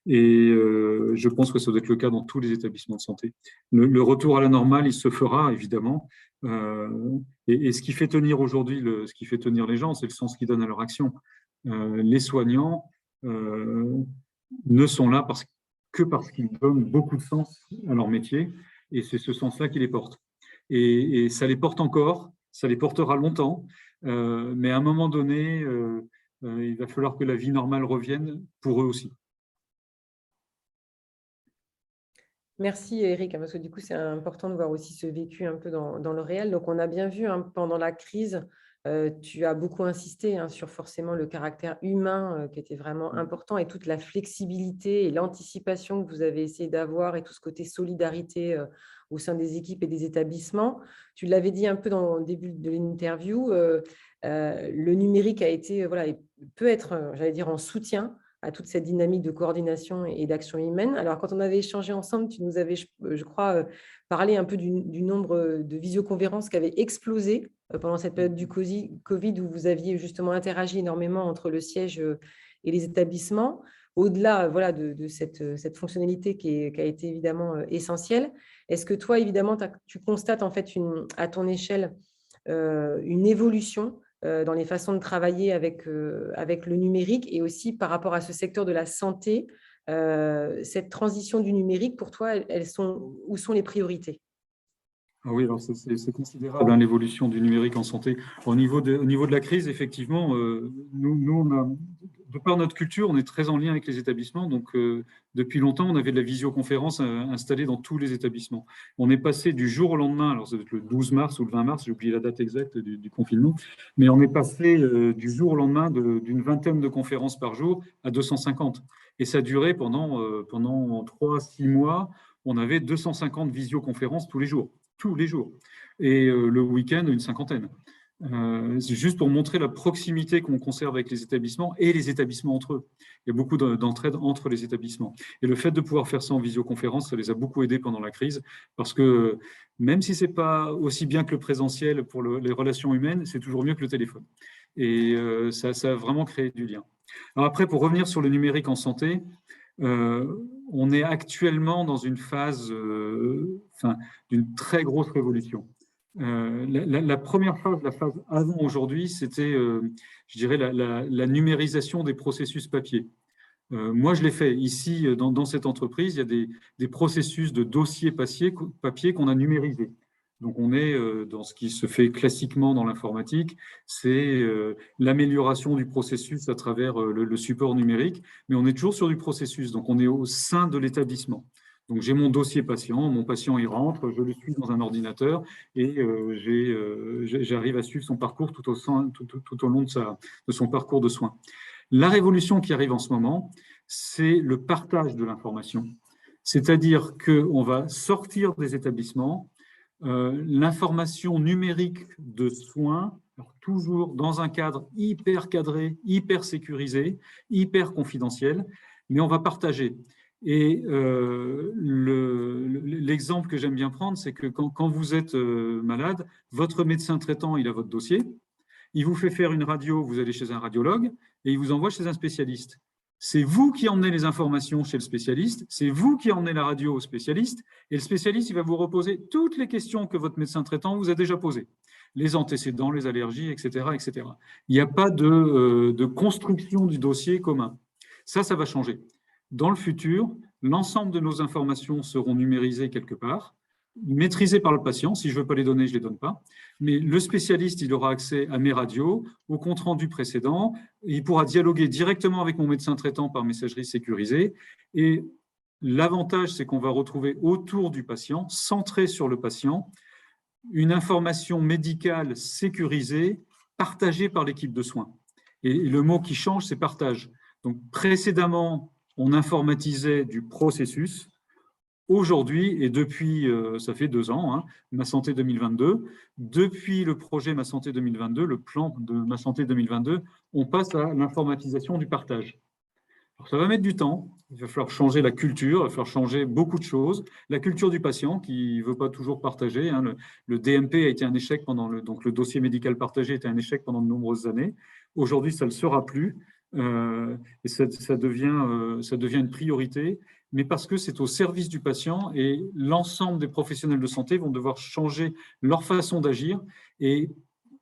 Et je pense que ça doit être le cas dans tous les établissements de santé. Le retour à la normale, il se fera, évidemment. Et ce qui fait tenir aujourd'hui, ce qui fait tenir les gens, c'est le sens qu'ils donnent à leur action. Les soignants ne sont là que parce qu'ils donnent beaucoup de sens à leur métier. Et c'est ce sens-là qui les porte. Et ça les porte encore, ça les portera longtemps. Mais à un moment donné, il va falloir que la vie normale revienne pour eux aussi. Merci Eric, parce que du coup, c'est important de voir aussi ce vécu un peu dans le réel. Donc, on a bien vu pendant la crise, tu as beaucoup insisté sur forcément le caractère humain qui était vraiment important et toute la flexibilité et l'anticipation que vous avez essayé d'avoir et tout ce côté solidarité au sein des équipes et des établissements. Tu l'avais dit un peu dans le début de l'interview, le numérique peut être, j'allais dire, en soutien à toute cette dynamique de coordination et d'action humaine. Alors, quand on avait échangé ensemble, tu nous avais, je crois, parlé un peu du nombre de visioconférences qui avaient explosé pendant cette période du Covid, où vous aviez justement interagi énormément entre le siège et les établissements, au-delà de cette fonctionnalité qui a été évidemment essentielle. Est-ce que toi, évidemment, tu constates en fait à ton échelle une évolution dans les façons de travailler avec le numérique et aussi par rapport à ce secteur de la santé, cette transition du numérique, pour toi, où sont les priorités? Ah oui, alors c'est considérable, hein, l'évolution du numérique en santé. Au niveau de la crise, effectivement, de par notre culture, on est très en lien avec les établissements. Donc, depuis longtemps, on avait de la visioconférence installée dans tous les établissements. On est passé du jour au lendemain, alors c'est le 12 mars ou le 20 mars, j'ai oublié la date exacte du confinement, mais on est passé du jour au lendemain d'une vingtaine de conférences par jour à 250. Et ça a duré pendant 3-6 mois. On avait 250 visioconférences tous les jours. Tous les jours. Et le week-end, une cinquantaine. C'est juste pour montrer la proximité qu'on conserve avec les établissements et les établissements entre eux. Il y a beaucoup d'entraide entre les établissements. Et le fait de pouvoir faire ça en visioconférence, ça les a beaucoup aidés pendant la crise, parce que même si ce n'est pas aussi bien que le présentiel pour les relations humaines, c'est toujours mieux que le téléphone. Et ça a vraiment créé du lien. Alors après, pour revenir sur le numérique en santé, on est actuellement dans une phase d'une très grosse révolution. La première phase, la phase avant aujourd'hui, c'était, je dirais, la numérisation des processus papier. Moi, je l'ai fait ici, dans cette entreprise, il y a des processus de dossiers papier qu'on a numérisés. Donc, on est dans ce qui se fait classiquement dans l'informatique, c'est l'amélioration du processus à travers le support numérique, mais on est toujours sur du processus, donc on est au sein de l'établissement. Donc, j'ai mon dossier patient, mon patient, il rentre, je le suis dans un ordinateur et j'arrive à suivre son parcours tout au long de son parcours de soins. La révolution qui arrive en ce moment, c'est le partage de l'information. C'est-à-dire qu'on va sortir des établissements l'information numérique de soins, alors toujours dans un cadre hyper cadré, hyper sécurisé, hyper confidentiel, mais on va partager. Et l'exemple que j'aime bien prendre, c'est que quand vous êtes malade, votre médecin traitant, il a votre dossier, il vous fait faire une radio, vous allez chez un radiologue, et il vous envoie chez un spécialiste. C'est vous qui emmenez les informations chez le spécialiste, c'est vous qui emmenez la radio au spécialiste, et le spécialiste, il va vous reposer toutes les questions que votre médecin traitant vous a déjà posées. Les antécédents, les allergies, etc. etc. Il n'y a pas de construction du dossier commun. Ça va changer. Dans le futur, l'ensemble de nos informations seront numérisées quelque part, maîtrisées par le patient. Si je ne veux pas les donner, je ne les donne pas. Mais le spécialiste, il aura accès à mes radios, au compte-rendu précédent. Il pourra dialoguer directement avec mon médecin traitant par messagerie sécurisée. Et l'avantage, c'est qu'on va retrouver autour du patient, centré sur le patient, une information médicale sécurisée, partagée par l'équipe de soins. Et le mot qui change, c'est partage. Donc, précédemment, on informatisait du processus. Aujourd'hui, et depuis, ça fait 2 ans, hein, Ma Santé 2022, depuis le projet Ma Santé 2022, le plan de Ma Santé 2022, on passe à l'informatisation du partage. Alors, ça va mettre du temps, il va falloir changer la culture, il va falloir changer beaucoup de choses. La culture du patient qui ne veut pas toujours partager. Hein, le DMP a été un échec donc le dossier médical partagé était un échec pendant de nombreuses années. Aujourd'hui, ça ne le sera plus. Et ça devient une priorité, mais parce que c'est au service du patient et l'ensemble des professionnels de santé vont devoir changer leur façon d'agir et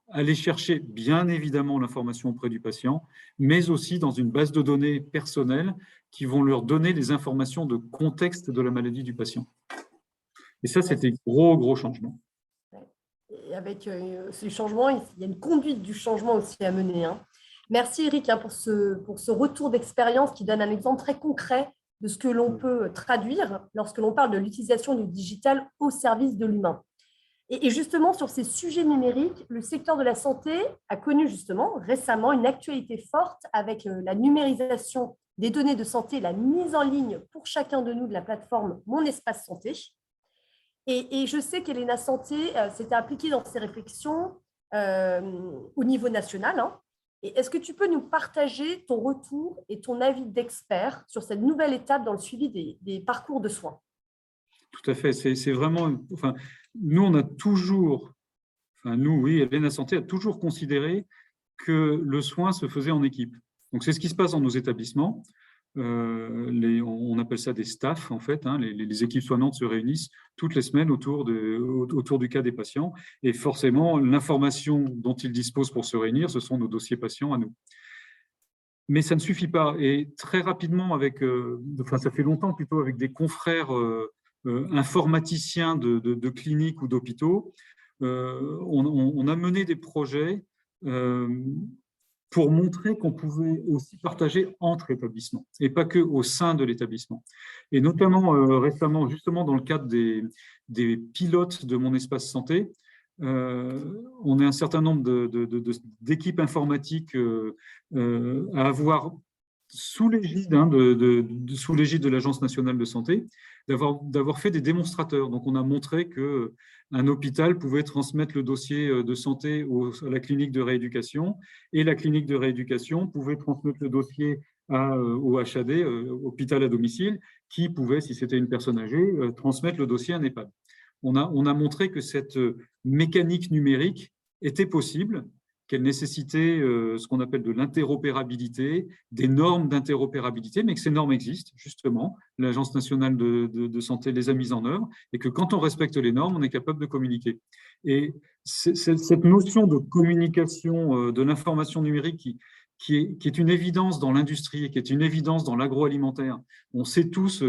aller chercher bien évidemment l'information auprès du patient, mais aussi dans une base de données personnelle qui vont leur donner les informations de contexte de la maladie du patient. Et ça, c'était gros changement. Et avec ces changements, il y a une conduite du changement aussi à mener, hein. Merci Eric pour ce retour d'expérience qui donne un exemple très concret de ce que l'on peut traduire lorsque l'on parle de l'utilisation du digital au service de l'humain. Et justement, sur ces sujets numériques, le secteur de la santé a connu justement récemment une actualité forte avec la numérisation des données de santé, la mise en ligne pour chacun de nous de la plateforme Mon Espace Santé. Et je sais qu'Elena Santé s'était impliquée dans ces réflexions au niveau national, hein. Est-ce que tu peux nous partager ton retour et ton avis d'expert sur cette nouvelle étape dans le suivi des parcours de soins? Tout à fait. C'est vraiment… Enfin, nous, on a toujours… Enfin, nous, oui, Elena Santé a toujours considéré que le soin se faisait en équipe. Donc, c'est ce qui se passe dans nos établissements. On appelle ça des staffs, en fait. Hein, les équipes soignantes se réunissent toutes les semaines autour du cas des patients. Et forcément, l'information dont ils disposent pour se réunir, ce sont nos dossiers patients à nous. Mais ça ne suffit pas. Et très rapidement, ça fait longtemps plutôt, avec des confrères informaticiens de cliniques ou d'hôpitaux, on a mené des projets pour montrer qu'on pouvait aussi partager entre établissements et pas que au sein de l'établissement. Et notamment récemment, justement dans le cadre des pilotes de Mon Espace Santé, on est un certain nombre d'équipes informatiques à avoir sous l'égide sous l'égide de l'Agence nationale de santé, d'avoir fait des démonstrateurs. Donc, on a montré qu'un hôpital pouvait transmettre le dossier de santé à la clinique de rééducation et la clinique de rééducation pouvait transmettre le dossier au HAD, hôpital à domicile, qui pouvait, si c'était une personne âgée, transmettre le dossier à un EHPAD. On a montré que cette mécanique numérique était possible, qu'elle nécessitait ce qu'on appelle de l'interopérabilité, des normes d'interopérabilité, mais que ces normes existent, justement. L'Agence nationale de santé les a mises en œuvre, et que quand on respecte les normes, on est capable de communiquer. Et cette notion de communication de l'information numérique qui est une évidence dans l'industrie, qui est une évidence dans l'agroalimentaire. On sait tous,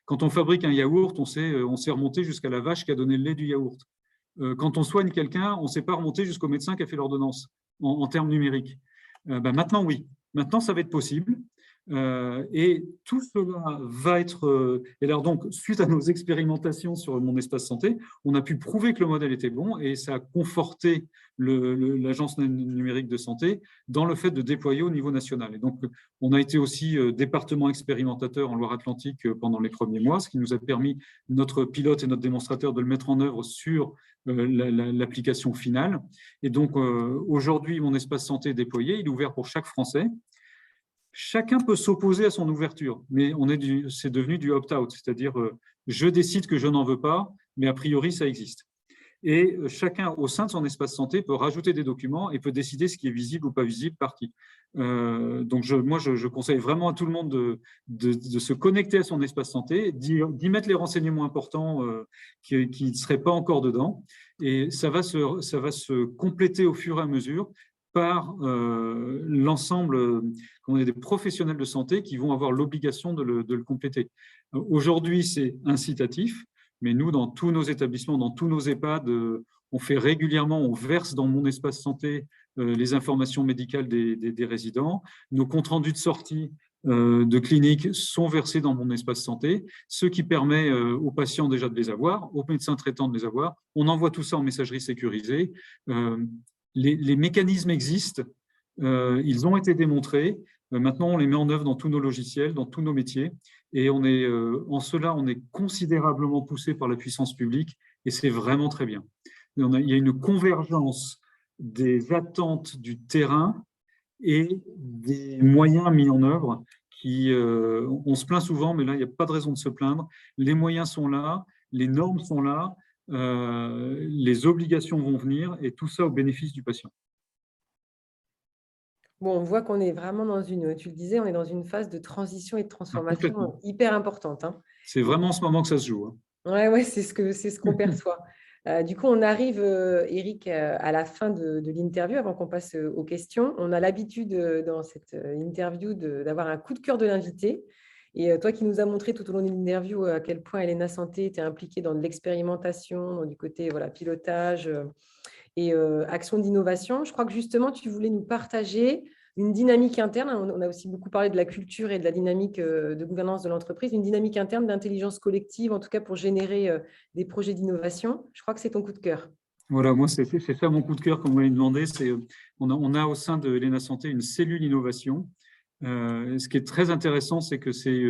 quand on fabrique un yaourt, on sait remonter jusqu'à la vache qui a donné le lait du yaourt. Quand on soigne quelqu'un, on ne sait pas remonter jusqu'au médecin qui a fait l'ordonnance en termes numériques. Maintenant, oui. Maintenant, ça va être possible. Et tout cela va être… et alors donc, suite à nos expérimentations sur Mon Espace Santé, on a pu prouver que le modèle était bon et ça a conforté l'Agence numérique de santé dans le fait de déployer au niveau national. Et donc, on a été aussi département expérimentateur en Loire-Atlantique pendant les premiers mois, ce qui nous a permis, notre pilote et notre démonstrateur, de le mettre en œuvre sur l'application finale. Et donc, aujourd'hui, Mon Espace Santé est déployé, il est ouvert pour chaque Français. Chacun peut s'opposer à son ouverture, mais c'est devenu du opt-out, c'est-à-dire je décide que je n'en veux pas, mais a priori, ça existe. Et chacun, au sein de son espace santé, peut rajouter des documents et peut décider ce qui est visible ou pas visible par qui. Donc, moi, je conseille vraiment à tout le monde de se connecter à son espace santé, d'y mettre les renseignements importants qui ne seraient pas encore dedans. Et ça va se compléter au fur et à mesure par l'ensemble des professionnels de santé qui vont avoir l'obligation de le compléter. Aujourd'hui, c'est incitatif, mais nous, dans tous nos établissements, dans tous nos EHPAD, on fait régulièrement, on verse dans Mon Espace Santé les informations médicales des résidents. Nos comptes rendus de sortie de clinique sont versés dans Mon Espace Santé, ce qui permet aux patients déjà de les avoir, aux médecins traitants de les avoir. On envoie tout ça en messagerie sécurisée. Les mécanismes existent, ils ont été démontrés. Maintenant, on les met en œuvre dans tous nos logiciels, dans tous nos métiers. Et en cela, on est considérablement poussé par la puissance publique et c'est vraiment très bien. Il y a une convergence des attentes du terrain et des moyens mis en œuvre on se plaint souvent, mais là, il n'y a pas de raison de se plaindre. Les moyens sont là, les normes sont là, les obligations vont venir et tout ça au bénéfice du patient. Bon, on voit qu'on est vraiment tu le disais, on est dans une phase de transition et de transformation hyper importante. Hein. C'est vraiment en ce moment que ça se joue. Hein. Ouais, c'est ce qu'on perçoit. Du coup, on arrive, Eric, à la fin de l'interview, avant qu'on passe aux questions. On a l'habitude dans cette interview d'avoir un coup de cœur de l'invité. Et toi qui nous as montré tout au long de l'interview à quel point Elena Santé était impliquée dans de l'expérimentation, du côté pilotage et action d'innovation, je crois que justement, tu voulais nous partager une dynamique interne. On a aussi beaucoup parlé de la culture et de la dynamique de gouvernance de l'entreprise, une dynamique interne d'intelligence collective, en tout cas pour générer des projets d'innovation. Je crois que c'est ton coup de cœur. Voilà, moi, c'est ça mon coup de cœur, comme vous m'avez demandé. On a au sein de Elena Santé une cellule innovation. Ce qui est très intéressant, c'est que c'est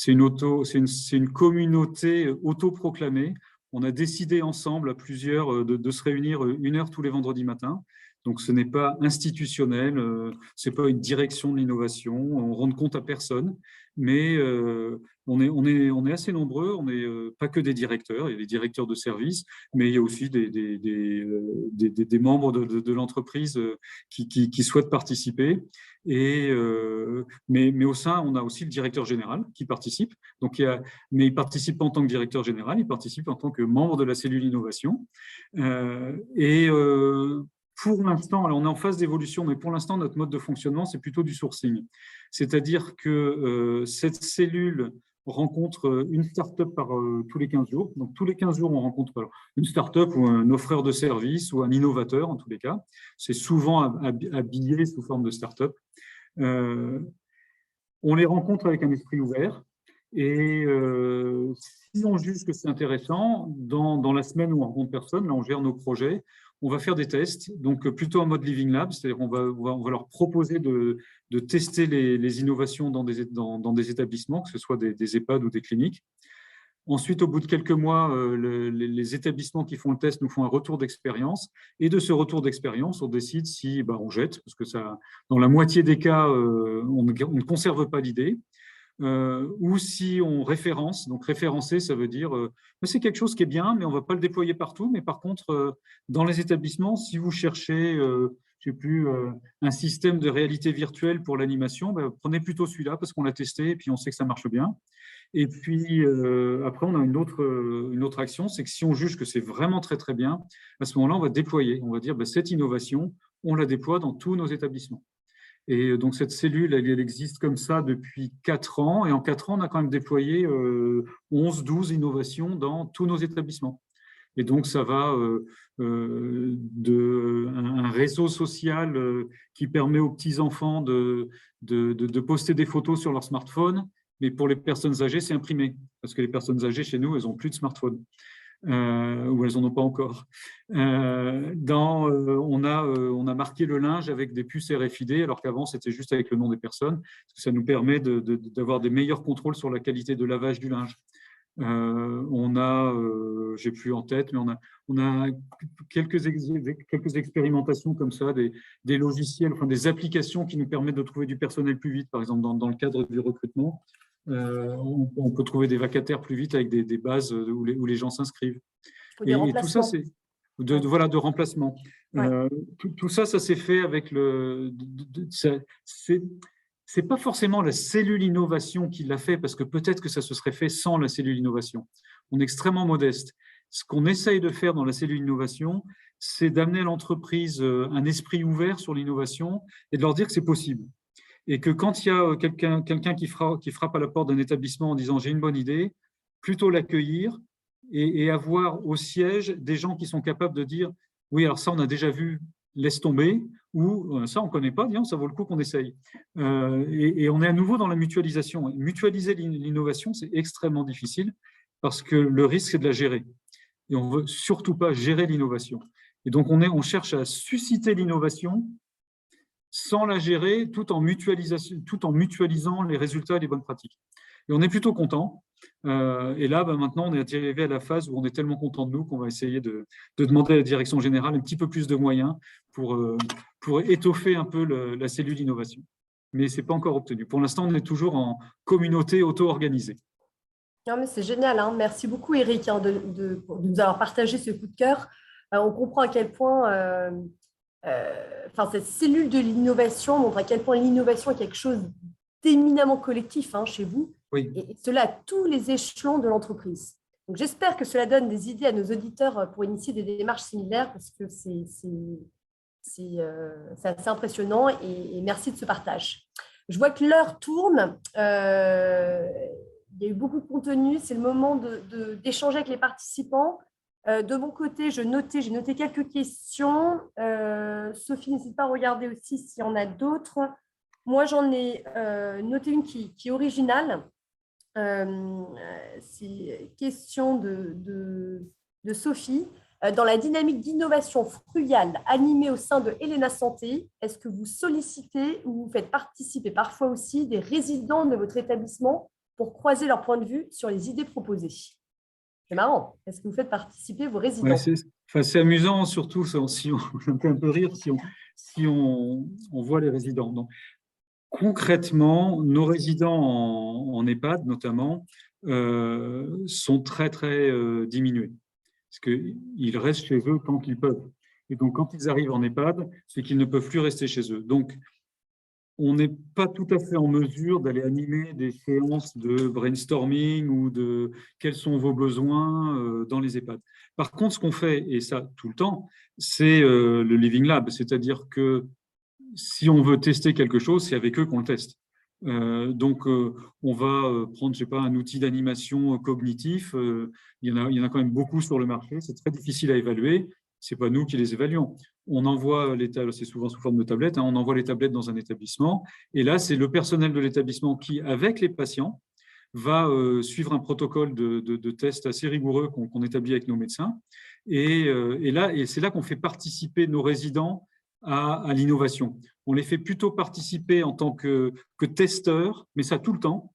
une communauté autoproclamée. On a décidé ensemble à plusieurs de se réunir 1 heure tous les vendredis matins. Donc, ce n'est pas institutionnel, ce n'est pas une direction de l'innovation, on ne rend compte à personne, mais on est assez nombreux, on n'est pas que des directeurs, il y a des directeurs de service, mais il y a aussi des membres de l'entreprise qui souhaitent participer. Mais au sein, on a aussi le directeur général qui participe. Mais il ne participe pas en tant que directeur général, il participe en tant que membre de la cellule innovation. Pour l'instant, on est en phase d'évolution, mais pour l'instant, notre mode de fonctionnement, c'est plutôt du sourcing. C'est-à-dire que cette cellule rencontre une start-up tous les 15 jours. Donc, tous les 15 jours, on rencontre une start-up ou un offreur de service ou un innovateur, en tous les cas. C'est souvent habillé sous forme de start-up. On les rencontre avec un esprit ouvert. Et si on juge que c'est intéressant, dans la semaine où on rencontre personne, là on gère nos projets, on va faire des tests, donc plutôt en mode Living Lab, c'est-à-dire on va leur proposer de tester les innovations dans des établissements, que ce soit des EHPAD ou des cliniques. Ensuite, au bout de quelques mois, les établissements qui font le test nous font un retour d'expérience. Et de ce retour d'expérience, on décide si on jette, parce que dans la moitié des cas, on ne conserve pas l'idée. Ou si on référence. Donc référencer, ça veut dire c'est quelque chose qui est bien, mais on ne va pas le déployer partout. Mais par contre, dans les établissements, si vous cherchez un système de réalité virtuelle pour l'animation, prenez plutôt celui-là parce qu'on l'a testé et puis on sait que ça marche bien. Et puis après, on a une autre action, c'est que si on juge que c'est vraiment très très bien, à ce moment-là, on va déployer. On va dire cette innovation, on la déploie dans tous nos établissements. Et donc, cette cellule, elle existe comme ça depuis 4 ans. Et en 4 ans, on a quand même déployé 11-12 innovations dans tous nos établissements. Et donc, ça va d'un réseau social qui permet aux petits-enfants de poster des photos sur leur smartphone. Mais pour les personnes âgées, c'est imprimé. Parce que les personnes âgées, chez nous, elles n'ont plus de smartphone. Ou elles n'en ont pas encore. On a marqué le linge avec des puces RFID, alors qu'avant, c'était juste avec le nom des personnes. Ça nous permet d'avoir des meilleurs contrôles sur la qualité de lavage du linge. J'ai plus en tête, mais on a quelques expérimentations comme ça, des logiciels, enfin des applications qui nous permettent de trouver du personnel plus vite, par exemple dans le cadre du recrutement. On peut trouver des vacataires plus vite avec des bases où les gens s'inscrivent. Et tout ça, c'est de remplacement. Ouais. Tout ça s'est fait avec c'est pas forcément la cellule innovation qui l'a fait, parce que peut-être que ça se serait fait sans la cellule innovation. On est extrêmement modeste. Ce qu'on essaye de faire dans la cellule innovation, c'est d'amener à l'entreprise un esprit ouvert sur l'innovation et de leur dire que c'est possible. Et que quand il y a quelqu'un qui frappe à la porte d'un établissement en disant « j'ai une bonne idée », plutôt l'accueillir et avoir au siège des gens qui sont capables de dire « oui, alors ça, on a déjà vu, laisse tomber », ou « ça, on ne connaît pas, bien, ça vaut le coup qu'on essaye ». Et on est à nouveau dans la mutualisation. Mutualiser l'innovation, c'est extrêmement difficile parce que le risque, c'est de la gérer. Et on ne veut surtout pas gérer l'innovation. Et donc, on cherche à susciter l'innovation sans la gérer, tout en mutualisant les résultats et les bonnes pratiques. Et on est plutôt content. Et là, maintenant, on est arrivé à la phase où on est tellement content de nous qu'on va essayer de demander à la direction générale un petit peu plus de moyens pour étoffer un peu la cellule innovation. Mais ce n'est pas encore obtenu. Pour l'instant, on est toujours en communauté auto-organisée. Non, mais c'est génial, hein. Merci beaucoup, Eric, de nous avoir partagé ce coup de cœur. On comprend à quel point... cette cellule de l'innovation montre à quel point l'innovation est quelque chose d'éminemment collectif chez vous, oui. Et cela à tous les échelons de l'entreprise. Donc, j'espère que cela donne des idées à nos auditeurs pour initier des démarches similaires, parce que c'est assez impressionnant, et merci de ce partage. Je vois que l'heure tourne, il y a eu beaucoup de contenu, c'est le moment d'échanger avec les participants. De mon côté, j'ai noté quelques questions. Sophie, n'hésite pas à regarder aussi s'il y en a d'autres. Moi, j'en ai noté une qui est originale. C'est question de Sophie. Dans la dynamique d'innovation frugale animée au sein de Helena Santé, est-ce que vous sollicitez ou vous faites participer parfois aussi des résidents de votre établissement pour croiser leur point de vue sur les idées proposées ? C'est marrant. Est-ce que vous faites participer vos résidents ? C'est amusant, surtout si on fait un peu rire, si on voit les résidents. Donc, concrètement, nos résidents en EHPAD, notamment, sont très, très diminués. Parce qu'ils restent chez eux tant qu'ils peuvent. Et donc, quand ils arrivent en EHPAD, c'est qu'ils ne peuvent plus rester chez eux. Donc, on n'est pas tout à fait en mesure d'aller animer des séances de brainstorming ou de quels sont vos besoins dans les EHPAD. Par contre, ce qu'on fait, et ça tout le temps, c'est le Living Lab, c'est-à-dire que si on veut tester quelque chose, c'est avec eux qu'on le teste. Donc, on va prendre, je sais pas, un outil d'animation cognitif. Il y en a quand même beaucoup sur le marché. C'est très difficile à évaluer. C'est pas nous qui les évaluons. On envoie les tablettes, c'est souvent sous forme de tablettes, hein, on envoie les tablettes dans un établissement. Et là, c'est le personnel de l'établissement qui, avec les patients, va suivre un protocole de tests assez rigoureux qu'on établit avec nos médecins. Et c'est là qu'on fait participer nos résidents à l'innovation. On les fait plutôt participer en tant que testeurs, mais ça tout le temps,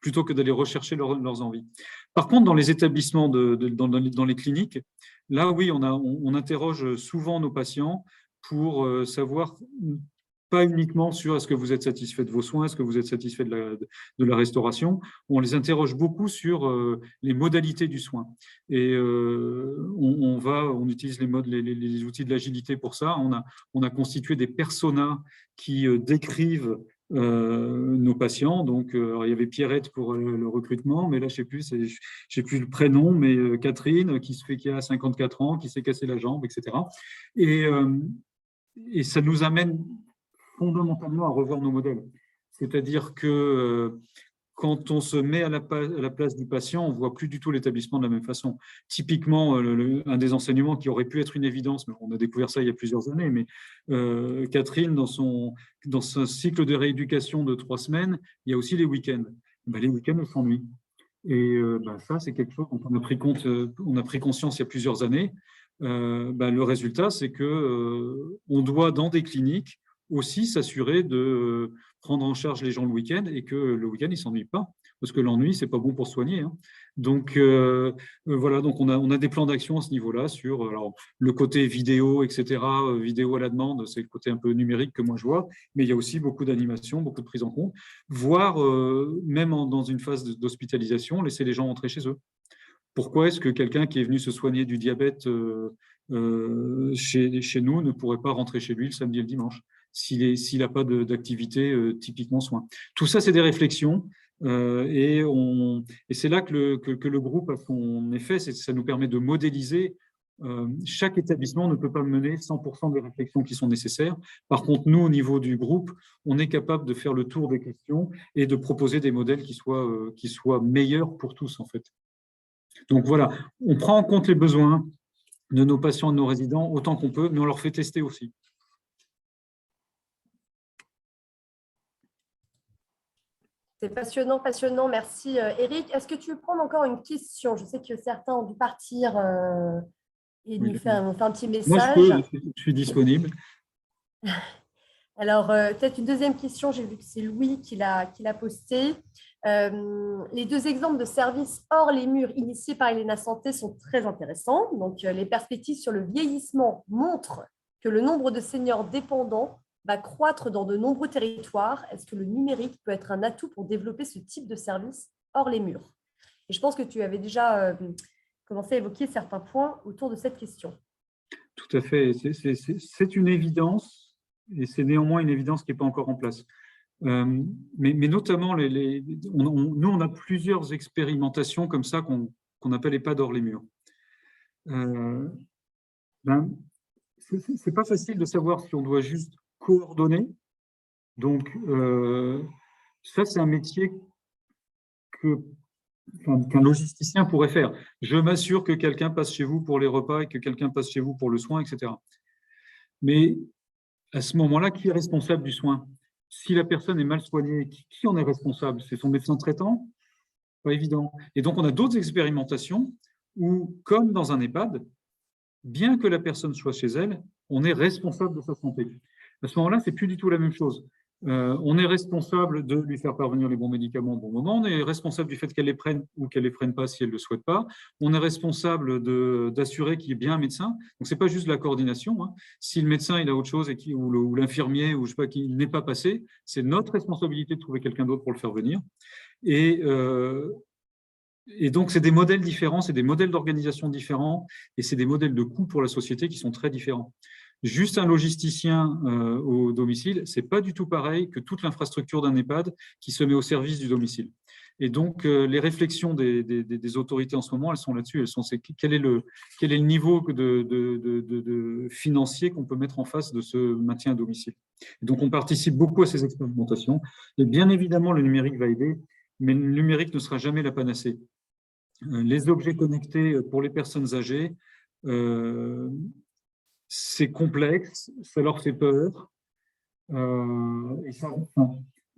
plutôt que d'aller rechercher leurs envies. Par contre, dans les établissements, dans les cliniques, là, oui, on interroge souvent nos patients pour savoir, pas uniquement sur est-ce que vous êtes satisfait de vos soins, est-ce que vous êtes satisfait de la restauration, on les interroge beaucoup sur les modalités du soin. Et on utilise les outils de l'agilité pour ça. On a constitué des personas qui décrivent nos patients. Donc, alors, il y avait Pierrette pour le recrutement, mais là, je ne sais plus le prénom, mais Catherine, qui a 54 ans, qui s'est cassé la jambe, etc. Et ça nous amène fondamentalement à revoir nos modèles. C'est-à-dire que quand on se met à la place du patient, on ne voit plus du tout l'établissement de la même façon. Typiquement, un des enseignements qui aurait pu être une évidence, mais on a découvert ça il y a plusieurs années, mais Catherine, dans son cycle de rééducation de 3 semaines, il y a aussi les week-ends. Ben, les week-ends, elle s'ennuie. Et ça, c'est quelque chose dont on a pris conscience il y a plusieurs années. Le résultat, c'est qu'on doit, dans des cliniques, aussi s'assurer de prendre en charge les gens le week-end et que le week-end, ils ne s'ennuient pas. Parce que l'ennui, ce n'est pas bon pour soigner. Hein. Donc, voilà, donc on a des plans d'action à ce niveau-là sur alors, le côté vidéo, etc. Vidéo à la demande, c'est le côté un peu numérique que moi je vois. Mais il y a aussi beaucoup d'animation, beaucoup de prise en compte. Voire, même dans une phase d'hospitalisation, laisser les gens rentrer chez eux. Pourquoi est-ce que quelqu'un qui est venu se soigner du diabète chez nous ne pourrait pas rentrer chez lui le samedi et le dimanche s'il n'a pas d'activité typiquement soins? Tout ça, c'est des réflexions et c'est là que le groupe a son effet. Ça nous permet de modéliser. Chaque établissement ne peut pas mener 100% des réflexions qui sont nécessaires. Par contre, nous, au niveau du groupe, on est capable de faire le tour des questions et de proposer des modèles qui soient meilleurs pour tous, en fait. Donc voilà, on prend en compte les besoins de nos patients et de nos résidents autant qu'on peut, mais on leur fait tester aussi. C'est passionnant, passionnant. Merci, Eric. Est-ce que tu veux prendre encore une question? Je sais que certains ont dû partir et nous faire un petit message. Moi, je suis disponible. Alors, peut-être une deuxième question. J'ai vu que c'est Louis qui l'a postée. Les 2 exemples de services hors les murs initiés par Elena Santé sont très intéressants. Donc, les perspectives sur le vieillissement montrent que le nombre de seniors dépendants va croître dans de nombreux territoires. Est-ce que le numérique peut être un atout pour développer ce type de service hors les murs? Et je pense que tu avais déjà commencé à évoquer certains points autour de cette question. Tout à fait. C'est une évidence, et c'est néanmoins une évidence qui n'est pas encore en place. Mais notamment, nous, on a plusieurs expérimentations comme ça qu'on appelle EHPAD hors les murs. C'est pas facile de savoir si on doit juste coordonner. Donc, ça, c'est un métier qu'un logisticien pourrait faire. Je m'assure que quelqu'un passe chez vous pour les repas et que quelqu'un passe chez vous pour le soin, etc. Mais à ce moment-là, qui est responsable du soin? Si la personne est mal soignée, qui en est responsable? C'est son médecin traitant? Pas évident. Et donc, on a d'autres expérimentations où, comme dans un EHPAD, bien que la personne soit chez elle, on est responsable de sa santé. À ce moment-là, c'est plus du tout la même chose. On est responsable de lui faire parvenir les bons médicaments au bon moment. On est responsable du fait qu'elle les prenne ou qu'elle les prenne pas si elle le souhaite pas. On est responsable d'assurer qu'il y ait bien un médecin. Donc, c'est pas juste la coordination. Hein. Si le médecin il a autre chose ou l'infirmier ou je sais pas qui n'est pas passé, c'est notre responsabilité de trouver quelqu'un d'autre pour le faire venir. Et donc, c'est des modèles différents, c'est des modèles d'organisation différents et c'est des modèles de coûts pour la société qui sont très différents. Juste un logisticien au domicile, ce n'est pas du tout pareil que toute l'infrastructure d'un EHPAD qui se met au service du domicile. Et donc, les réflexions des autorités en ce moment, elles sont là-dessus. Quel est le niveau de financier qu'on peut mettre en face de ce maintien à domicile. Et donc, on participe beaucoup à ces expérimentations. Et bien évidemment, le numérique va aider, mais le numérique ne sera jamais la panacée. Les objets connectés pour les personnes âgées, c'est complexe, ça leur fait peur.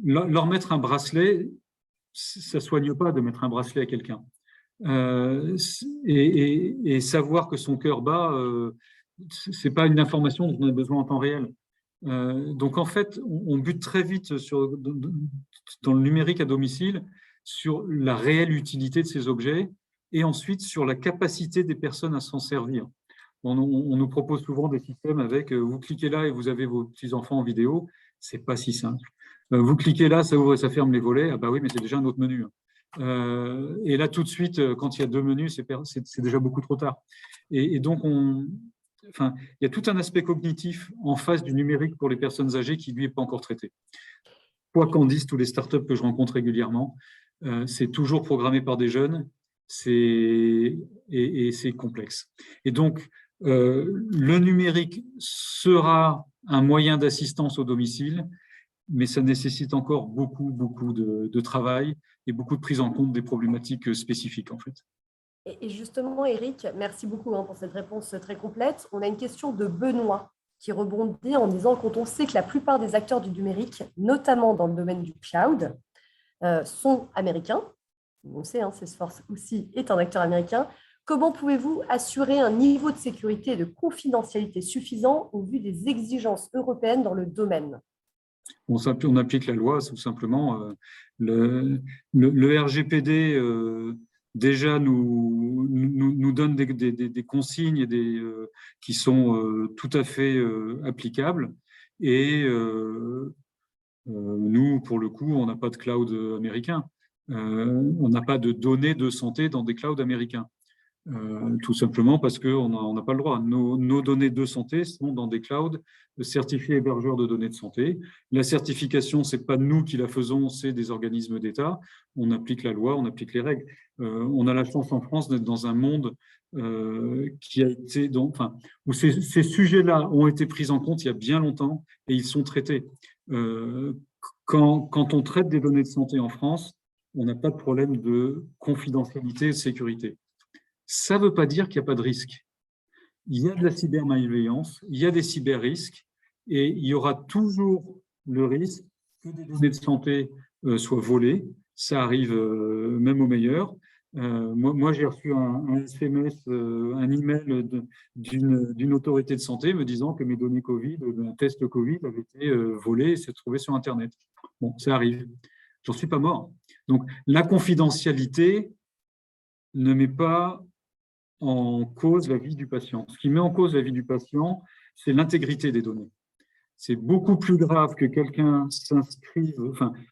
Leur mettre un bracelet, ça ne soigne pas de mettre un bracelet à quelqu'un. Et savoir que son cœur bat, ce n'est pas une information dont on a besoin en temps réel. Donc, en fait, on bute très vite dans le numérique à domicile sur la réelle utilité de ces objets et ensuite sur la capacité des personnes à s'en servir. On nous propose souvent des systèmes avec vous cliquez là et vous avez vos petits-enfants en vidéo. Ce n'est pas si simple. Vous cliquez là, ça ouvre et ça ferme les volets. Ah bah oui, mais c'est déjà un autre menu. Et là, tout de suite, quand il y a 2 menus, c'est déjà beaucoup trop tard. Et donc, il y a tout un aspect cognitif en face du numérique pour les personnes âgées qui, lui, n'est pas encore traité. Quoi qu'en disent tous les startups que je rencontre régulièrement, c'est toujours programmé par des jeunes et c'est complexe. Et donc, le numérique sera un moyen d'assistance au domicile, mais ça nécessite encore beaucoup de travail et beaucoup de prise en compte des problématiques spécifiques, en fait. Et justement, Eric, merci beaucoup pour cette réponse très complète. On a une question de Benoît qui rebondit en disant quand on sait que la plupart des acteurs du numérique, notamment dans le domaine du cloud, sont américains, on sait, Salesforce aussi est un acteur américain, comment pouvez-vous assurer un niveau de sécurité et de confidentialité suffisant au vu des exigences européennes dans le domaine? On applique la loi, tout simplement. Le RGPD déjà nous donne des consignes qui sont tout à fait applicables. Et nous, pour le coup, on n'a pas de cloud américain. On n'a pas de données de santé dans des clouds américains. Tout simplement parce qu'on n'a pas le droit. Nos données de santé sont dans des clouds certifiés hébergeurs de données de santé. La certification, ce n'est pas nous qui la faisons, c'est des organismes d'État. On applique la loi, on applique les règles. On a la chance en France d'être dans un monde qui a été où ces sujets-là ont été pris en compte il y a bien longtemps et ils sont traités. Quand on traite des données de santé en France, on n'a pas de problème de confidentialité et de sécurité. Ça ne veut pas dire qu'il n'y a pas de risque. Il y a de la cybermalveillance, il y a des cyber-risques et il y aura toujours le risque que des données de santé soient volées. Ça arrive même aux meilleurs. Moi, j'ai reçu un SMS, un email d'une autorité de santé me disant que mes données Covid, un test Covid avait été volé et s'est trouvé sur Internet. Bon, ça arrive. J'en suis pas mort. Donc, la confidentialité ne met pas en cause la vie du patient. Ce qui met en cause la vie du patient, c'est l'intégrité des données. C'est beaucoup plus grave que quelqu'un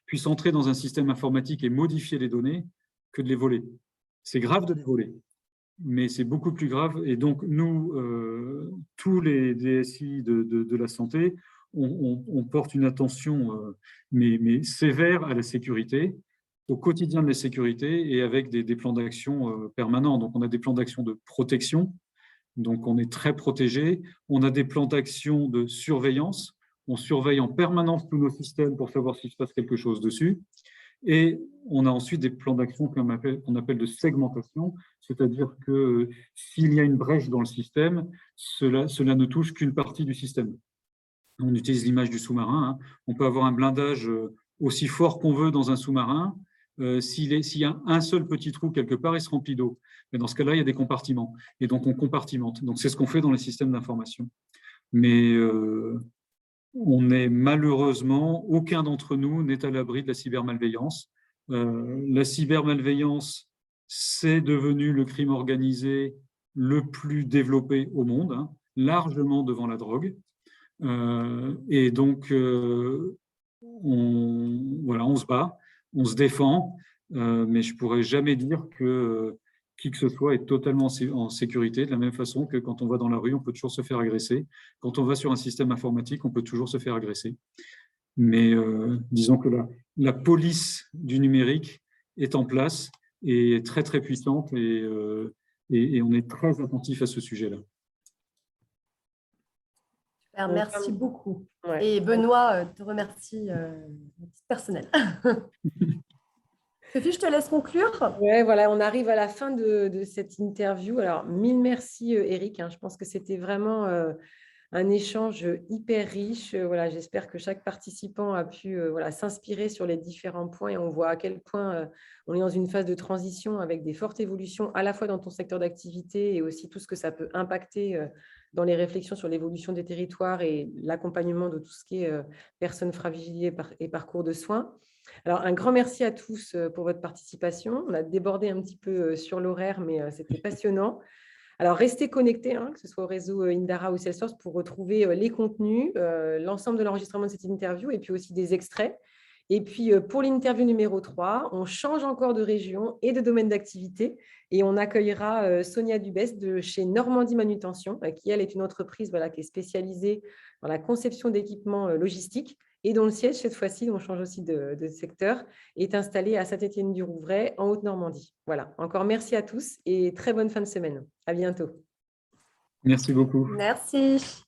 puisse entrer dans un système informatique et modifier les données que de les voler. C'est grave de les voler, mais c'est beaucoup plus grave. Et donc, nous, tous les DSI de la santé, on porte une attention mais sévère à la sécurité, au quotidien de la sécurité et avec des plans d'action permanents. Donc, on a des plans d'action de protection, donc on est très protégé. On a des plans d'action de surveillance. On surveille en permanence tous nos systèmes pour savoir s'il se passe quelque chose dessus. Et on a ensuite des plans d'action qu'on appelle de segmentation, c'est-à-dire que s'il y a une brèche dans le système, cela ne touche qu'une partie du système. On utilise l'image du sous-marin. On peut avoir un blindage aussi fort qu'on veut dans un sous-marin. S'il y a un seul petit trou quelque part, il se remplit d'eau. Mais dans ce cas-là, il y a des compartiments. Et donc, on compartimente. Donc, c'est ce qu'on fait dans les systèmes d'information. Mais on est malheureusement, aucun d'entre nous n'est à l'abri de la cybermalveillance. La cybermalveillance, c'est devenu le crime organisé le plus développé au monde, largement devant la drogue. Et donc, on se bat, on se défend, mais je ne pourrais jamais dire que qui que ce soit est totalement en sécurité, de la même façon que quand on va dans la rue, on peut toujours se faire agresser. Quand on va sur un système informatique, on peut toujours se faire agresser. Mais disons que la police du numérique est en place et est très, très puissante et on est très attentif à ce sujet-là. Super, merci beaucoup. Ouais. Et Benoît te remercie personnel. Sophie, je te laisse conclure. Ouais, voilà, on arrive à la fin de cette interview. Alors, mille merci, Eric. Je pense que c'était vraiment un échange hyper riche. Voilà, j'espère que chaque participant a pu voilà, s'inspirer sur les différents points et on voit à quel point on est dans une phase de transition avec des fortes évolutions à la fois dans ton secteur d'activité et aussi tout ce que ça peut impacter dans les réflexions sur l'évolution des territoires et l'accompagnement de tout ce qui est personnes fragilisées et parcours de soins. Alors, un grand merci à tous pour votre participation. On a débordé un petit peu sur l'horaire, mais c'était passionnant. Alors, restez connectés, que ce soit au réseau Indara ou Salesforce, pour retrouver les contenus, l'ensemble de l'enregistrement de cette interview et puis aussi des extraits. Et puis, pour l'interview numéro 3, on change encore de région et de domaine d'activité et on accueillera Sonia Dubès de chez Normandie Manutention, qui, elle, est une entreprise qui est spécialisée dans la conception d'équipements logistiques et dont le siège, cette fois-ci, on change aussi de secteur, est installé à Saint-Étienne-du-Rouvray, en Haute-Normandie. Voilà, encore merci à tous et très bonne fin de semaine. À bientôt. Merci beaucoup. Merci.